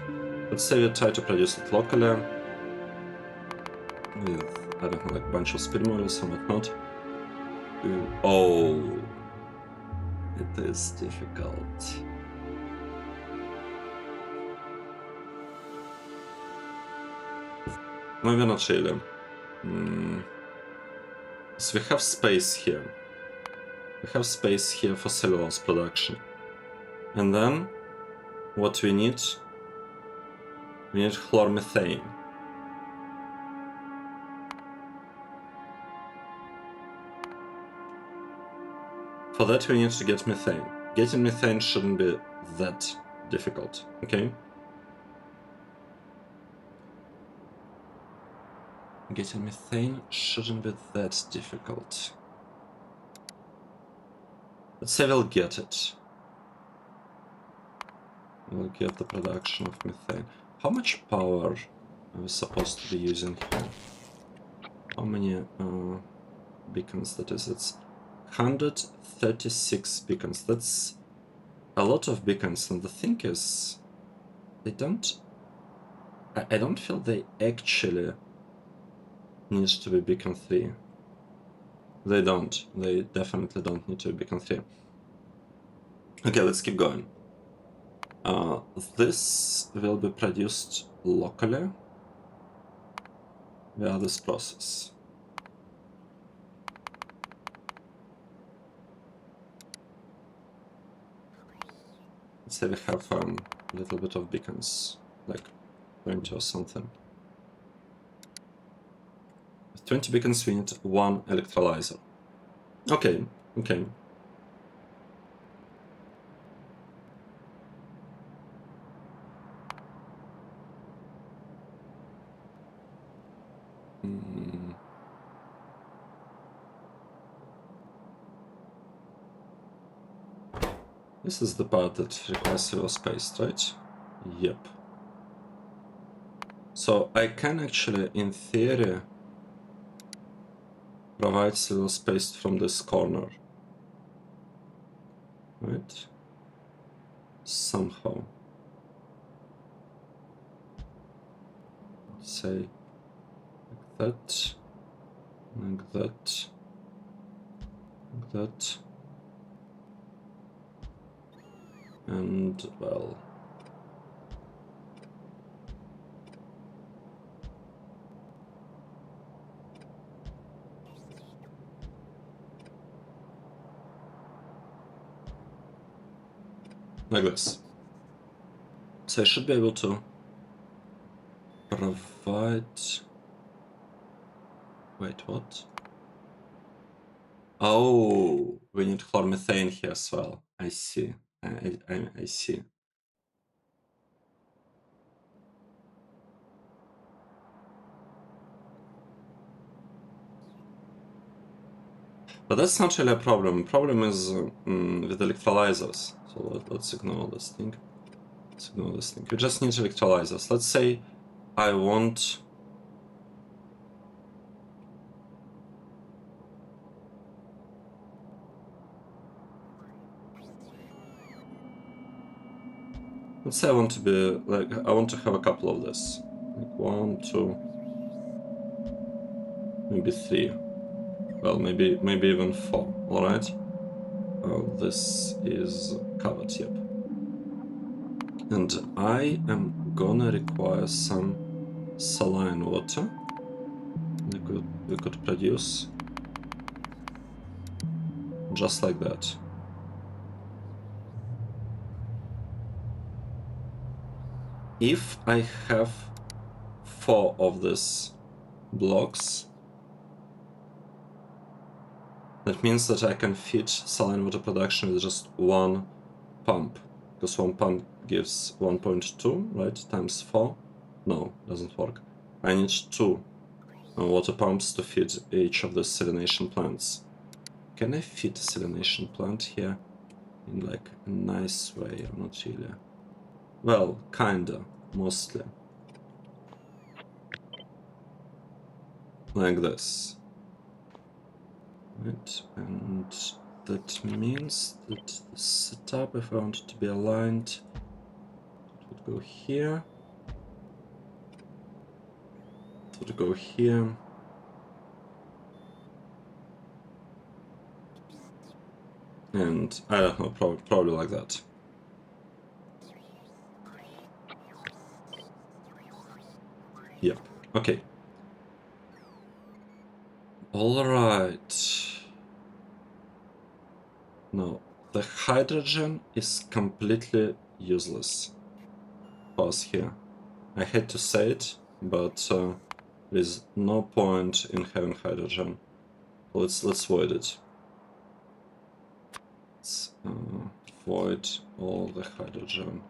Let's say we try to produce it locally with, I don't know, like a bunch of speed models and whatnot. Oh, it is difficult. Maybe not really. So we have space here. We have space here for cellulose production. And then, what we need chlormethane. For that we need to get methane. Getting methane shouldn't be that difficult, okay? Getting methane shouldn't be that difficult. Let's say we'll get it. We'll get the production of methane. How much power are we supposed to be using here? How many beacons that is? It's 136 beacons. That's a lot of beacons, and the thing is, they don't... I don't feel they actually need to be beacon 3. They don't. They definitely don't need to be beacon 3. Okay, let's keep going. This will be produced locally via this process. Let's say we have a little bit of beacons, like 20 or something. With 20 beacons, we need one electrolyzer. Okay, okay. This is the part that requires zero space, right? Yep. So I can actually, in theory, provide zero space from this corner. Right? Somehow. Say like that, like that, like that. And well, like this. So I should be able to provide. Wait, what? Oh, we need chlormethane here as well. I see. I see. But that's not really a problem. Problem is with electrolyzers. So let's ignore this thing. Let's ignore this thing. We just need electrolyzers. Let's say I want. Let's say I want to be like I want to have a couple of this. Like 1, 2, maybe 3. Well, maybe even 4. All right. This is covered. Yep. And I am gonna require some saline water. We could produce just like that. If I have 4 of these blocks, that means that I can feed saline water production with just one pump, because one pump gives 1.2, right, times 4. No, doesn't work. I need 2 water pumps to feed each of the salination plants. Can I feed a salination plant here in like a nice way or not really? Well, kinda, mostly. Like this. Right, and that means that the setup, if I want it to be aligned, it would go here. It would go here. And I don't know, probably like that. Yep. Okay. All right. No, the hydrogen is completely useless for us here. I hate to say it, but there's no point in having hydrogen. Let's void it. Let's void all the hydrogen.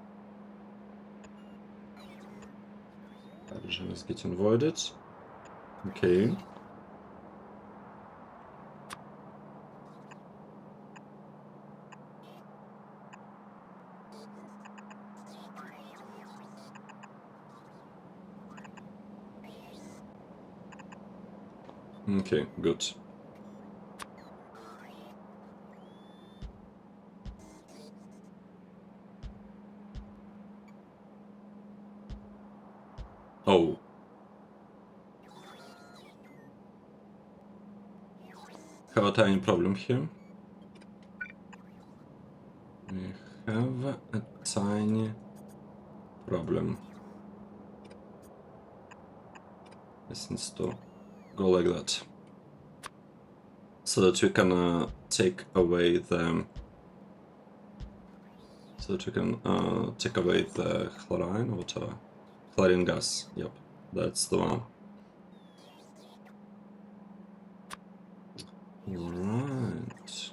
Hydrogen is getting voided. Okay. Okay, good. Oh. Have a tiny problem here. We have a tiny problem. This needs to go like that, so that we can take away the chlorine or whatever. Chlorine gas. Yep, that's the one. Right.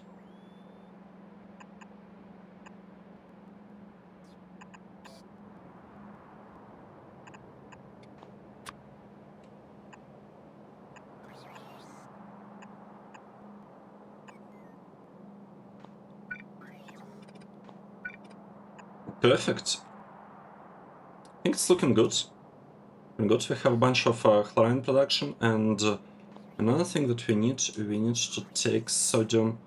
Perfect. I think it's looking good. We have a bunch of chlorine production, and another thing that we need to take sodium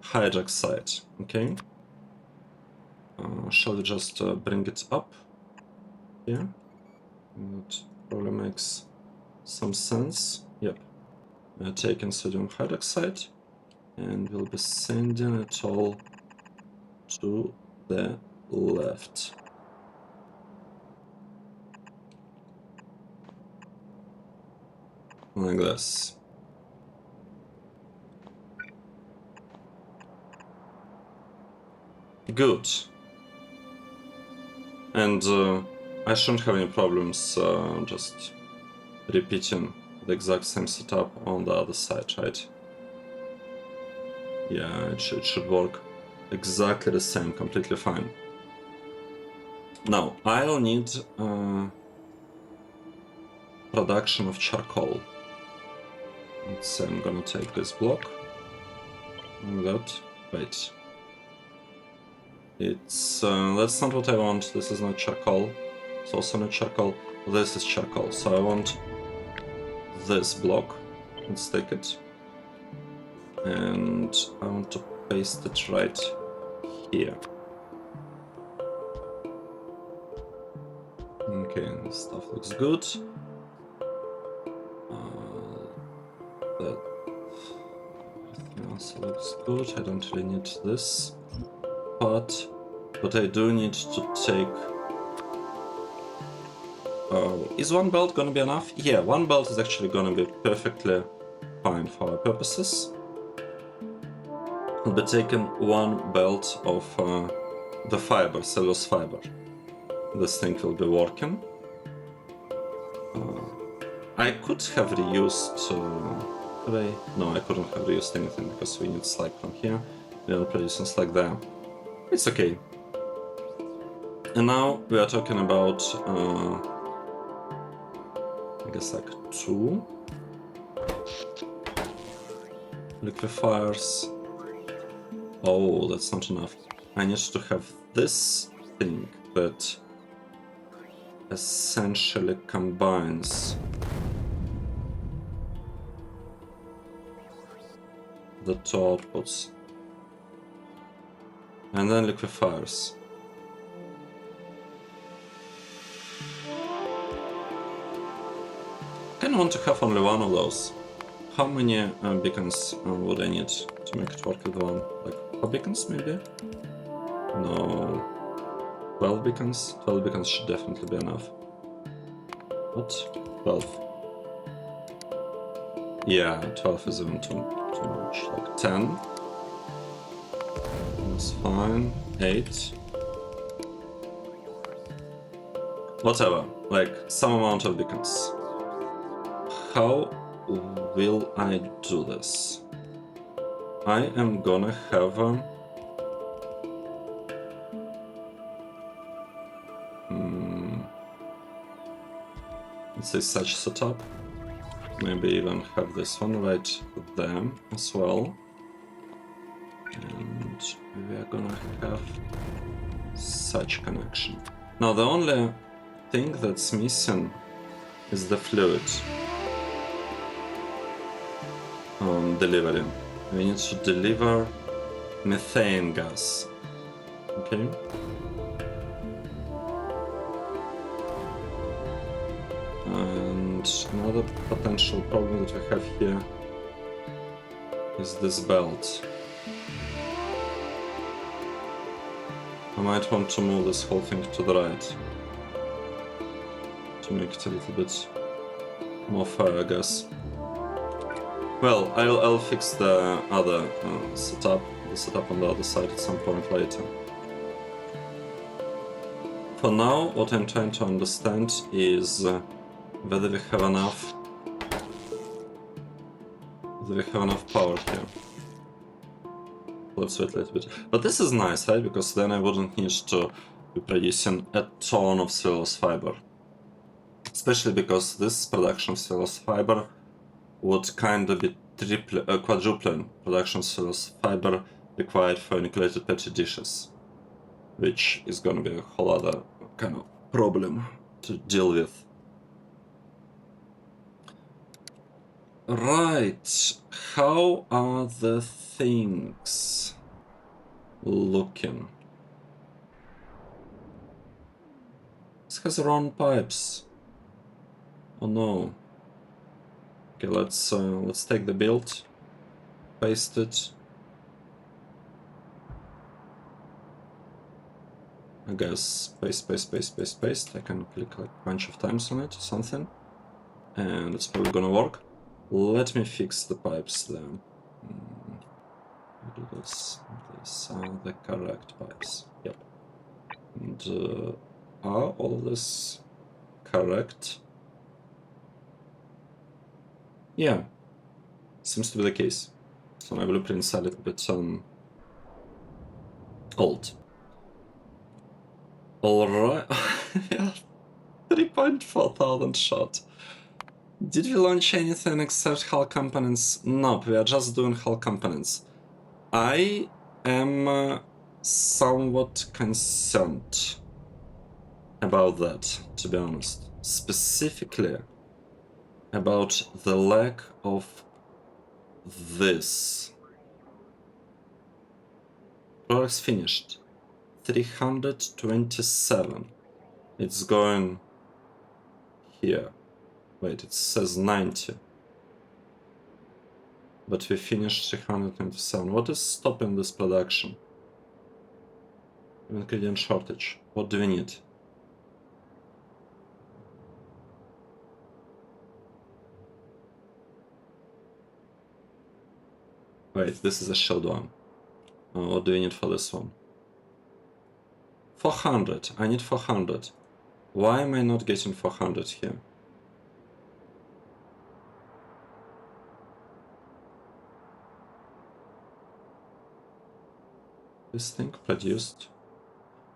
hydroxide. Okay. Shall we just bring it up here? That probably makes some sense. Yep. We're taking sodium hydroxide, and we'll be sending it all to the left. Like this. Good. And I shouldn't have any problems just repeating the exact same setup on the other side, right? Yeah, it should work exactly the same, completely fine. Now, I'll need production of charcoal. Let's say I'm gonna take this block. Like that. Wait. It's that's not what I want. This is not charcoal. It's also not charcoal. This is charcoal. So I want this block. Let's take it. And I want to paste it right here. Okay, this stuff looks good. That everything else looks good. I don't really need this part, but I do need to take. Is one belt gonna be enough? Yeah, one belt is actually gonna be perfectly fine for our purposes. We'll be taking one belt of the fiber, cellulose fiber. This thing will be working. I could have reused. No, I couldn't have reused anything because we need slag from here. We are producing slag there. It's okay. And now we are talking about, I guess, like 2 liquefiers. Oh, that's not enough. I need to have this thing that essentially combines the two outputs. And then liquefiers. I kind of want to have only one of those. How many beacons would I need to make it work with one? Like 4 beacons maybe? No. 12 beacons? 12 beacons should definitely be enough. What? 12. Yeah, 12 is even too much. Like 10. That's fine. 8. Whatever. Like some amount of beacons. How will I do this? I am gonna have let's say such setup. Maybe even have this one right there as well. And we are gonna have such connection. Now the only thing that's missing is the fluid delivery. We need to deliver methane gas. Okay. And another potential problem that we have here is this belt. I might want to move this whole thing to the right to make it a little bit more fire, I guess. Well, I'll fix the other setup, the setup on the other side at some point later. For now, what I'm trying to understand is whether we have enough power here. Let's wait a little bit. But this is nice, right? Because then I wouldn't need to be producing a ton of cellulose fiber. Especially because this production of cellulose fiber would kind of be quadrupling production of cellulose fiber required for nucleated petri dishes, which is gonna be a whole other kind of problem to deal with. Right, how are the things looking? This has round pipes. Oh no. Okay, let's take the build, paste it. I guess paste. I can click like a bunch of times on it or something, and it's probably gonna work. Let me fix the pipes then. Do this. These are the correct pipes. Yep. And are all of this correct? Yeah, seems to be the case. So my blueprints are a little bit old. Alright, yeah, 3,400 shot. Did we launch anything except hull components? Nope, we are just doing hull components. I am somewhat concerned about that, to be honest. Specifically about the lack of this. Products finished. 327. It's going here. Wait, it says 90. But we finished 327. What is stopping this production? Ingredient shortage. What do we need? Wait, this is a shield one. What do we need for this one? 400. I need 400. Why am I not getting 400 here? This thing produced.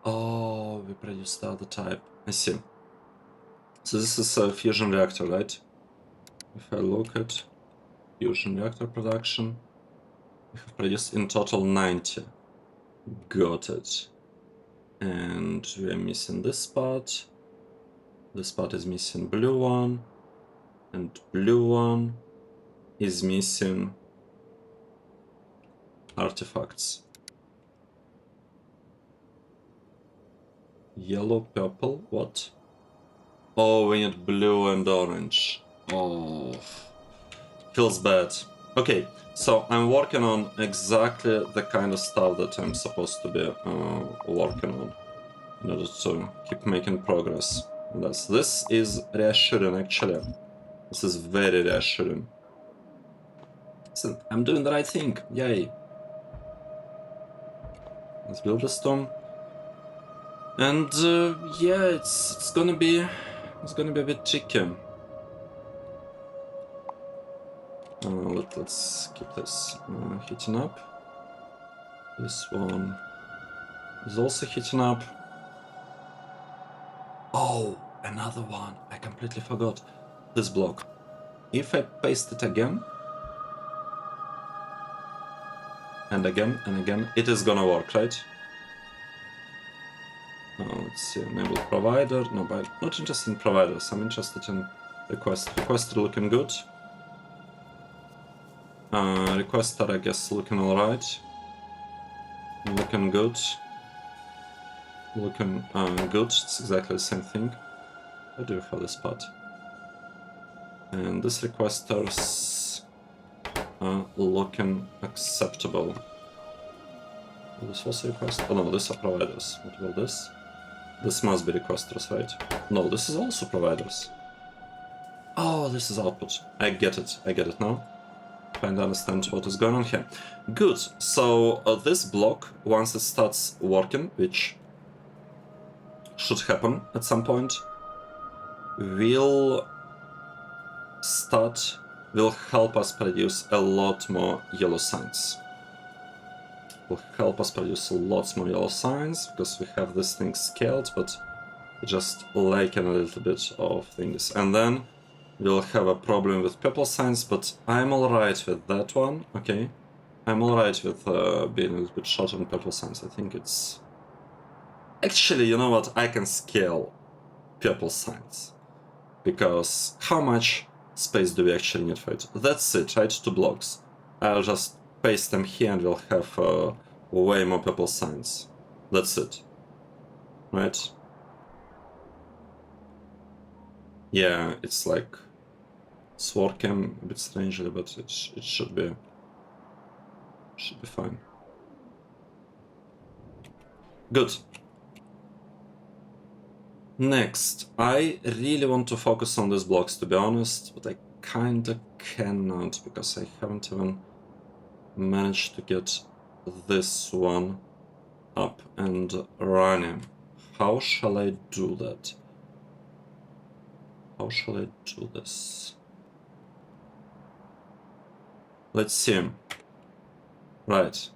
Oh, we produced the other type. I see. So this is a fusion reactor, right? If I look at fusion reactor production, we have produced in total 90. Got it. And we are missing this part. This part is missing blue one. And blue one is missing artifacts. Yellow, purple, what? Oh, we need blue and orange. Oh, feels bad. Okay, so I'm working on exactly the kind of stuff that I'm supposed to be working on in order to keep making progress. This is reassuring, actually. This is very reassuring. So I'm doing the right thing. Yay. Let's build a storm. And yeah, it's gonna be a bit tricky. Let's keep this heating up. This one is also heating up. Oh, another one. I completely forgot this block. If I paste it again, and again, and again, it is gonna work, right? Let's see, enable provider. No, but I'm not interested in providers. I'm interested in request. Requester looking good. Requester, I guess, looking alright. Looking good. Looking good. It's exactly the same thing. I do have this part. And this requesters are looking acceptable. This was a request. Oh no, these are providers. What about this? This must be requesters, right? No, this is also providers. Oh, this is output. I get it now. Trying to understand what is going on here. Good, so this block, once it starts working, which should happen at some point, will help us produce a lot more yellow signs. Will help us produce lots more yellow signs, because we have this thing scaled, but just lacking a little bit of things. And then we'll have a problem with purple signs, but I'm alright with that one, okay? I'm alright with being a little bit short on purple signs. I think it's... Actually, you know what? I can scale purple signs. Because how much space do we actually need for it? That's it, right? 2 blocks. I'll just paste them here and we'll have way more purple signs. That's it. Right? Yeah, it's like... It's working a bit strangely, but it should be fine. Good. Next, I really want to focus on these blocks, to be honest, but I kinda cannot, because I haven't even managed to get this one up and running. How shall I do that? How shall I do this? Let's see. Right.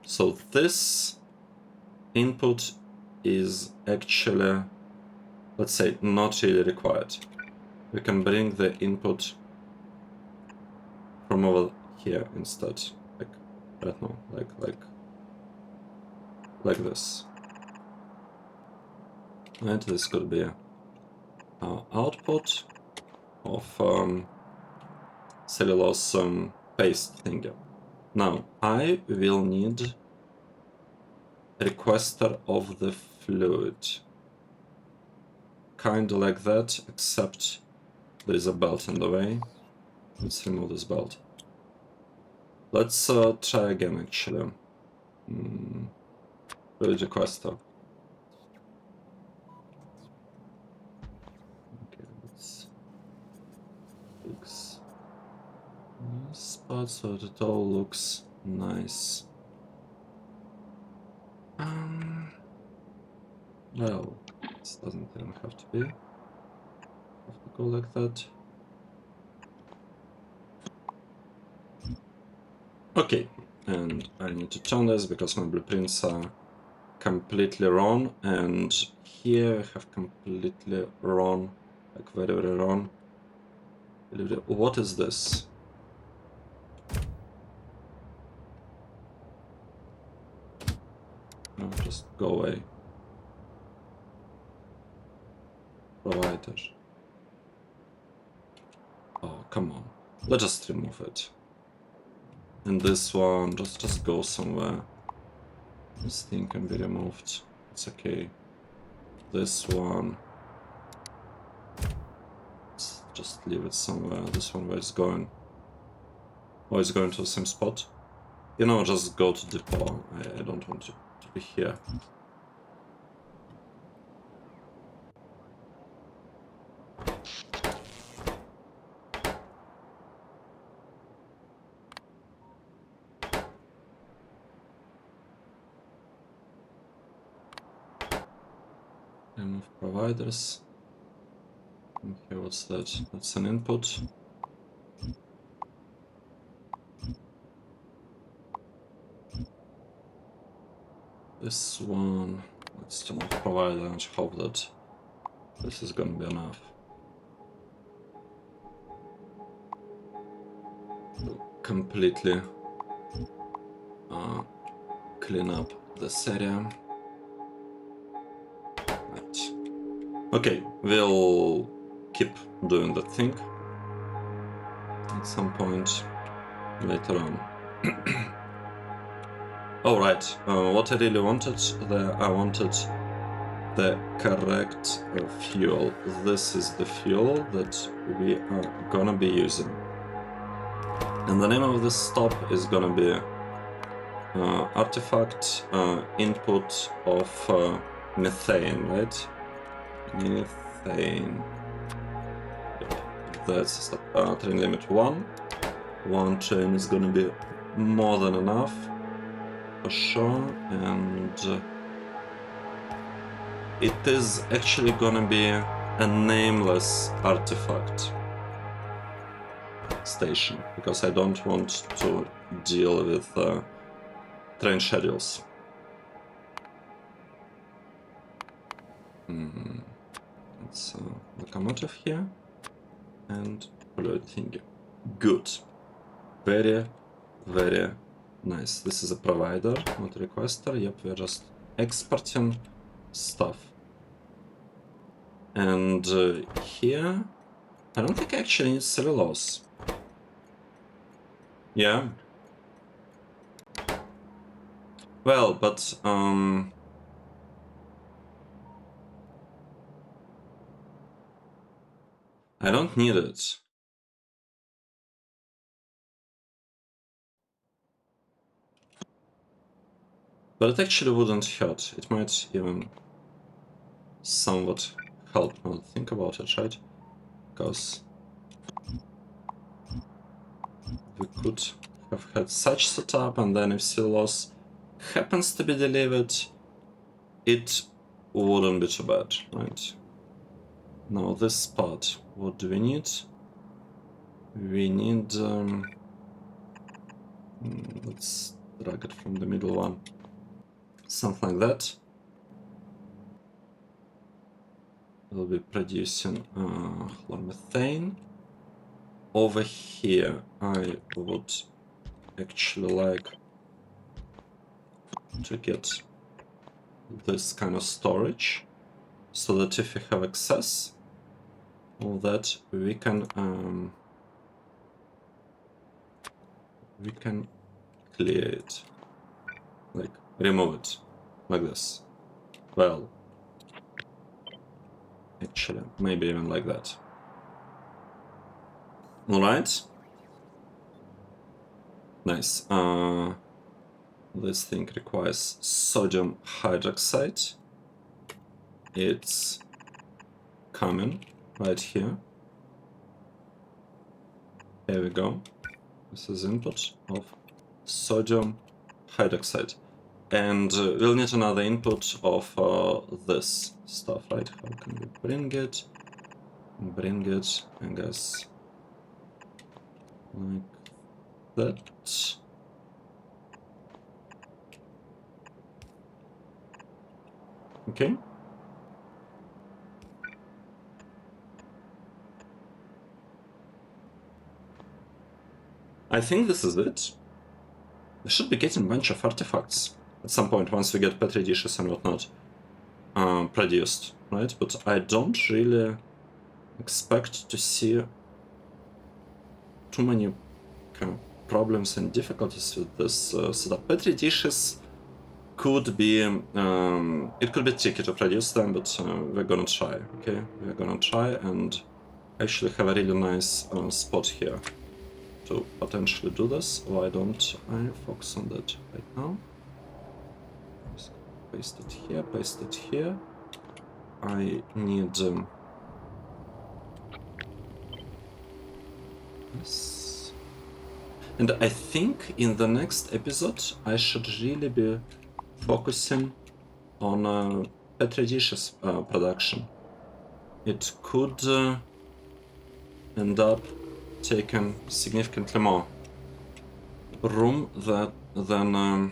So this input is actually, let's say, not really required. We can bring the input from over here instead, like right now, like this. And this could be our output of cellulose paste thingy. Now I will need a requester of the fluid. Kinda like that, except there is a belt in the way. Let's remove this belt. Let's try again, actually. Fluid requester. Okay, let's fix this spot so that it all looks nice. Well, this doesn't even have to be. Have to go like that. Okay, and I need to turn this because my blueprints are completely wrong, and here I have completely wrong, like very, very wrong. What is this? No, just go away. Provider. Oh, come on. Let's just remove it. And this one, just go somewhere. This thing can be removed. It's okay. This one, let's just leave it somewhere. This one, where it's going? Oh, it's going to the same spot? You know, just go to depot. I don't want you to be here. Remove providers. Okay, what's that? That's an input. This one, let's remove provider and hope that this is gonna be enough. To completely clean up this area. Right. Okay, we'll keep doing that thing at some point later on. Alright, what I really wanted there, I wanted the correct fuel. This is the fuel that we are gonna be using. And the name of this stop is gonna be artifact input of methane, right? Methane. Yep, that's train limit 1. One train is gonna be more than enough, for sure, and it is actually gonna be a nameless artifact station, because I don't want to deal with train schedules. It's locomotive here, and fluid thingy. Good. Very, very nice. This is a provider, not a requester. Yep, we're just exporting stuff. And here, I don't think I actually need cellulose. Yeah. Well, but I don't need it. But it actually wouldn't hurt. It might even somewhat help now to think about it, right? Because we could have had such setup, and then if cellulose happens to be delivered, it wouldn't be too bad, right? Now this part, what do we need? We need, let's drag it from the middle one, something like that. We'll be producing chloromethane. Over here, I would actually like to get this kind of storage, so that if we have excess of that, we can clear it, like remove it, like this. Well, actually, maybe even like that. All right. Nice. This thing requires sodium hydroxide. It's coming right here. Here we go. This is input of sodium hydroxide. And we'll need another input of this stuff, right? How can we bring it? Bring it, I guess, like that. Okay. I think this is it. We should be getting a bunch of artifacts at some point once we get petri dishes and whatnot produced, right? But I don't really expect to see too many kind of problems and difficulties with this setup. Petri dishes could be, it could be tricky to produce them, but we're gonna try, okay? We're gonna try and actually have a really nice spot here to potentially do this. Why don't I focus on that right now? Just paste it here, paste it here. I need this. And I think in the next episode I should really be focusing on petri dishes production. It could end up taking significantly more room than I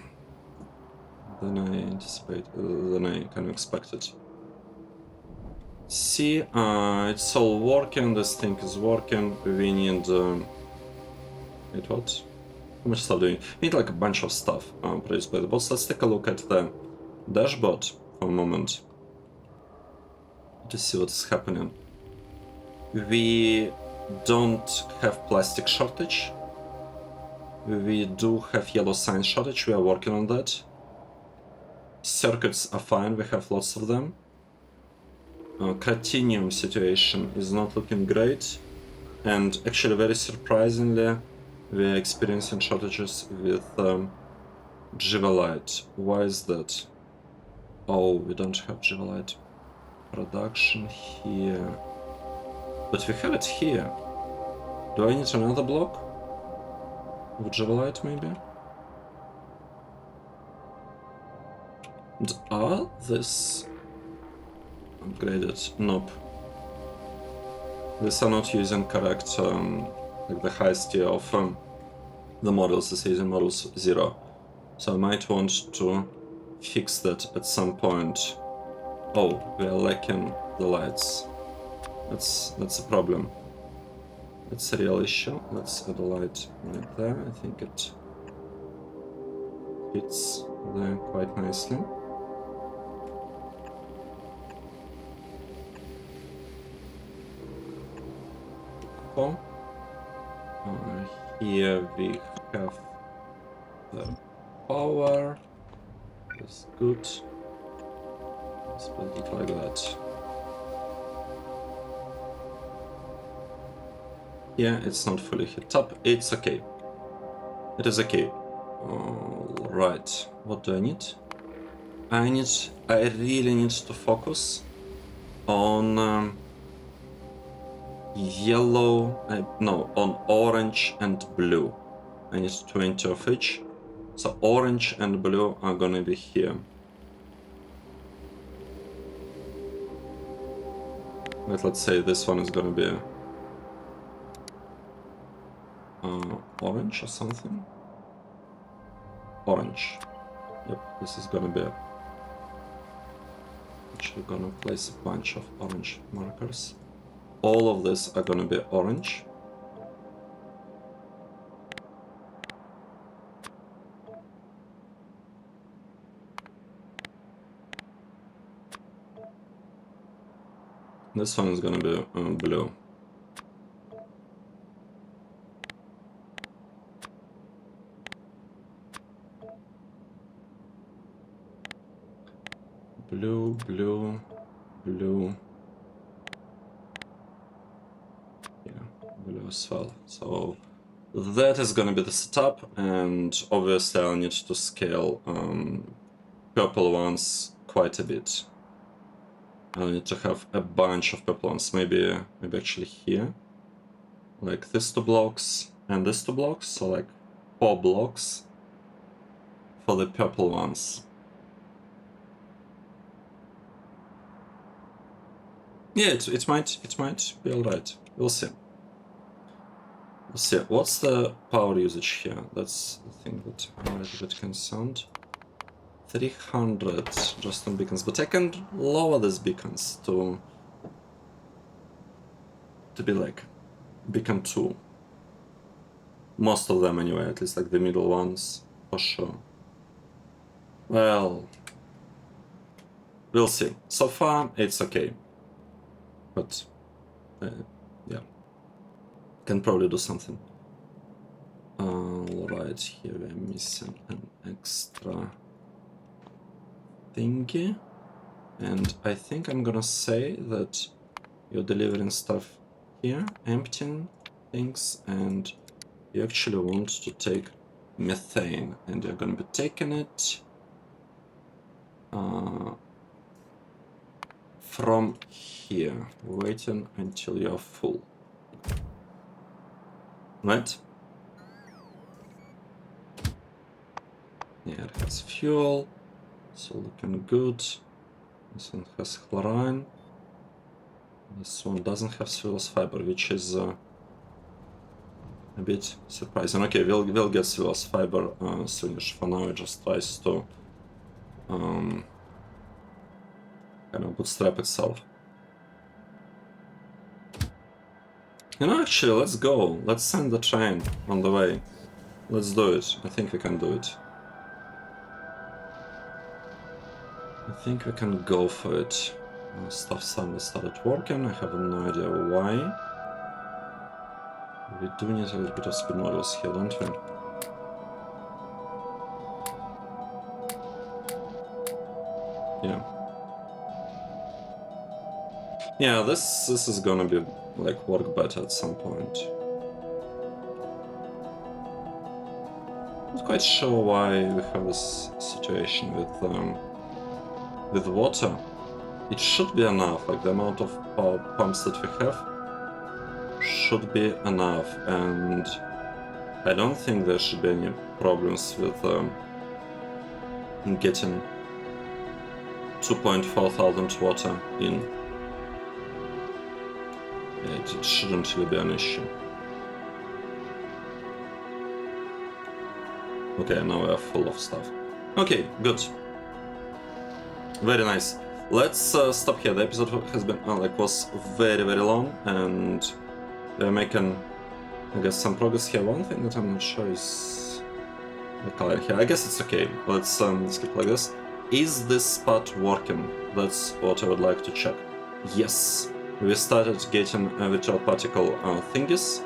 anticipate, than I kind of expected. See, it's all working. This thing is working. We need wait, what? How much stuff do we need? We need like a bunch of stuff produced by the bots. Let's take a look at the dashboard for a moment to see what's happening. We don't have plastic shortage. We do have yellow sign shortage. We are working on that. Circuits are fine. We have lots of them. Cratinium situation is not looking great, and actually very surprisingly we are experiencing shortages with Givalite. Why is that? Oh, we don't have Givalite production here, but we have it here. Do I need another block? With Javelite, maybe? And are this upgraded? Nope. These are not using correct, like the highest tier of the models is using models 0. So I might want to fix that at some point. Oh, we are lacking the lights. That's a problem. It's a real issue. Let's add a light right there. I think it fits there quite nicely. Cool. Here we have the power. That's good. Let's put it like that. Yeah, it's not fully hit up. It's okay. It is okay. Alright. What do I need? I really need to focus on yellow, no, on orange and blue. I need 20 of each. So orange and blue are gonna be here. But let's say this one is gonna be orange or something. Orange. Yep, this is gonna be. Actually, gonna place a bunch of orange markers. All of this are gonna be orange. This one is gonna be blue. Blue, blue, blue. Yeah, blue as well. So that is gonna be the setup, and obviously I'll need to scale purple ones quite a bit. I'll need to have a bunch of purple ones, maybe actually here. Like these 2 blocks and these 2 blocks, so like 4 blocks for the purple ones. Yeah, it might be alright. We'll see. We'll see. What's the power usage here? That's the thing that I'm a little bit concerned. 300 just on beacons, but I can lower these beacons to be like beacon 2. Most of them anyway, at least like the middle ones, for sure. Well, we'll see. So far, it's okay. But, yeah. Can probably do something. Alright, here we're missing an extra thingy. And I think I'm gonna say that you're delivering stuff here, emptying things, and you actually want to take methane, and you're gonna be taking it from here, waiting until you're full. Right? Yeah, it has fuel, so looking good. This one has chlorine. This one doesn't have cellulose fiber, which is a bit surprising. Okay, we'll get cellulose fiber soonish. For now, it just tries to kind of bootstrap itself. You know, actually, let's go. Let's send the train on the way. Let's do it. I think we can do it. I think we can go for it. Stuff suddenly started working. I have no idea why. We do need a little bit of speed models here, don't we? Yeah. Yeah, this is gonna be like work better at some point. Not quite sure why we have this situation with water. It should be enough, like the amount of power pumps that we have. should be enough, and I don't think there should be any problems with getting 2.4 thousand water in. It shouldn't really be an issue. Okay, now we are full of stuff. Okay, good. Very nice. Let's stop here. The episode has been was very long, and we're making, I guess, some progress here. One thing that I'm not sure is the color here. I guess it's okay. Let's skip like this. Is this spot working? That's what I would like to check. Yes, we started getting virtual particle thingies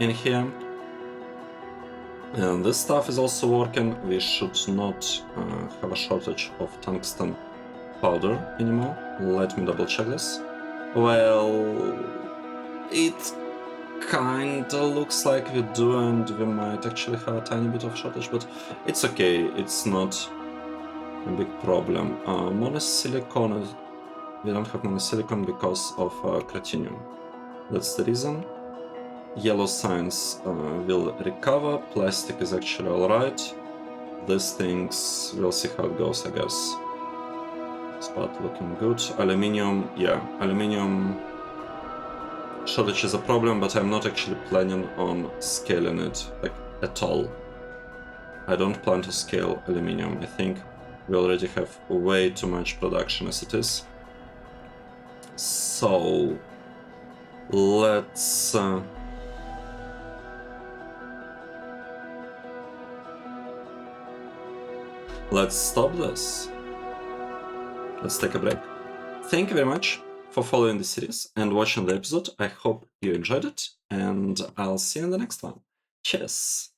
in here. And this stuff is also working. We should not have a shortage of tungsten powder anymore. Let me double check this. Well, it kinda looks like we do, and we might actually have a tiny bit of shortage, but it's okay. It's not a big problem. Monosilicon, we don't have monosilicon because of cratinium. That's the reason. Yellow signs will recover. Plastic is actually alright. These things, we'll see how it goes, I guess. Spot looking good. Aluminium, yeah, aluminium shortage is a problem, but I'm not actually planning on scaling it, like, at all. I don't plan to scale aluminium. I think we already have way too much production as it is. So let's stop this. Let's take a break. Thank you very much for following the series and watching the episode. I hope you enjoyed it, and I'll see you in the next one. Cheers!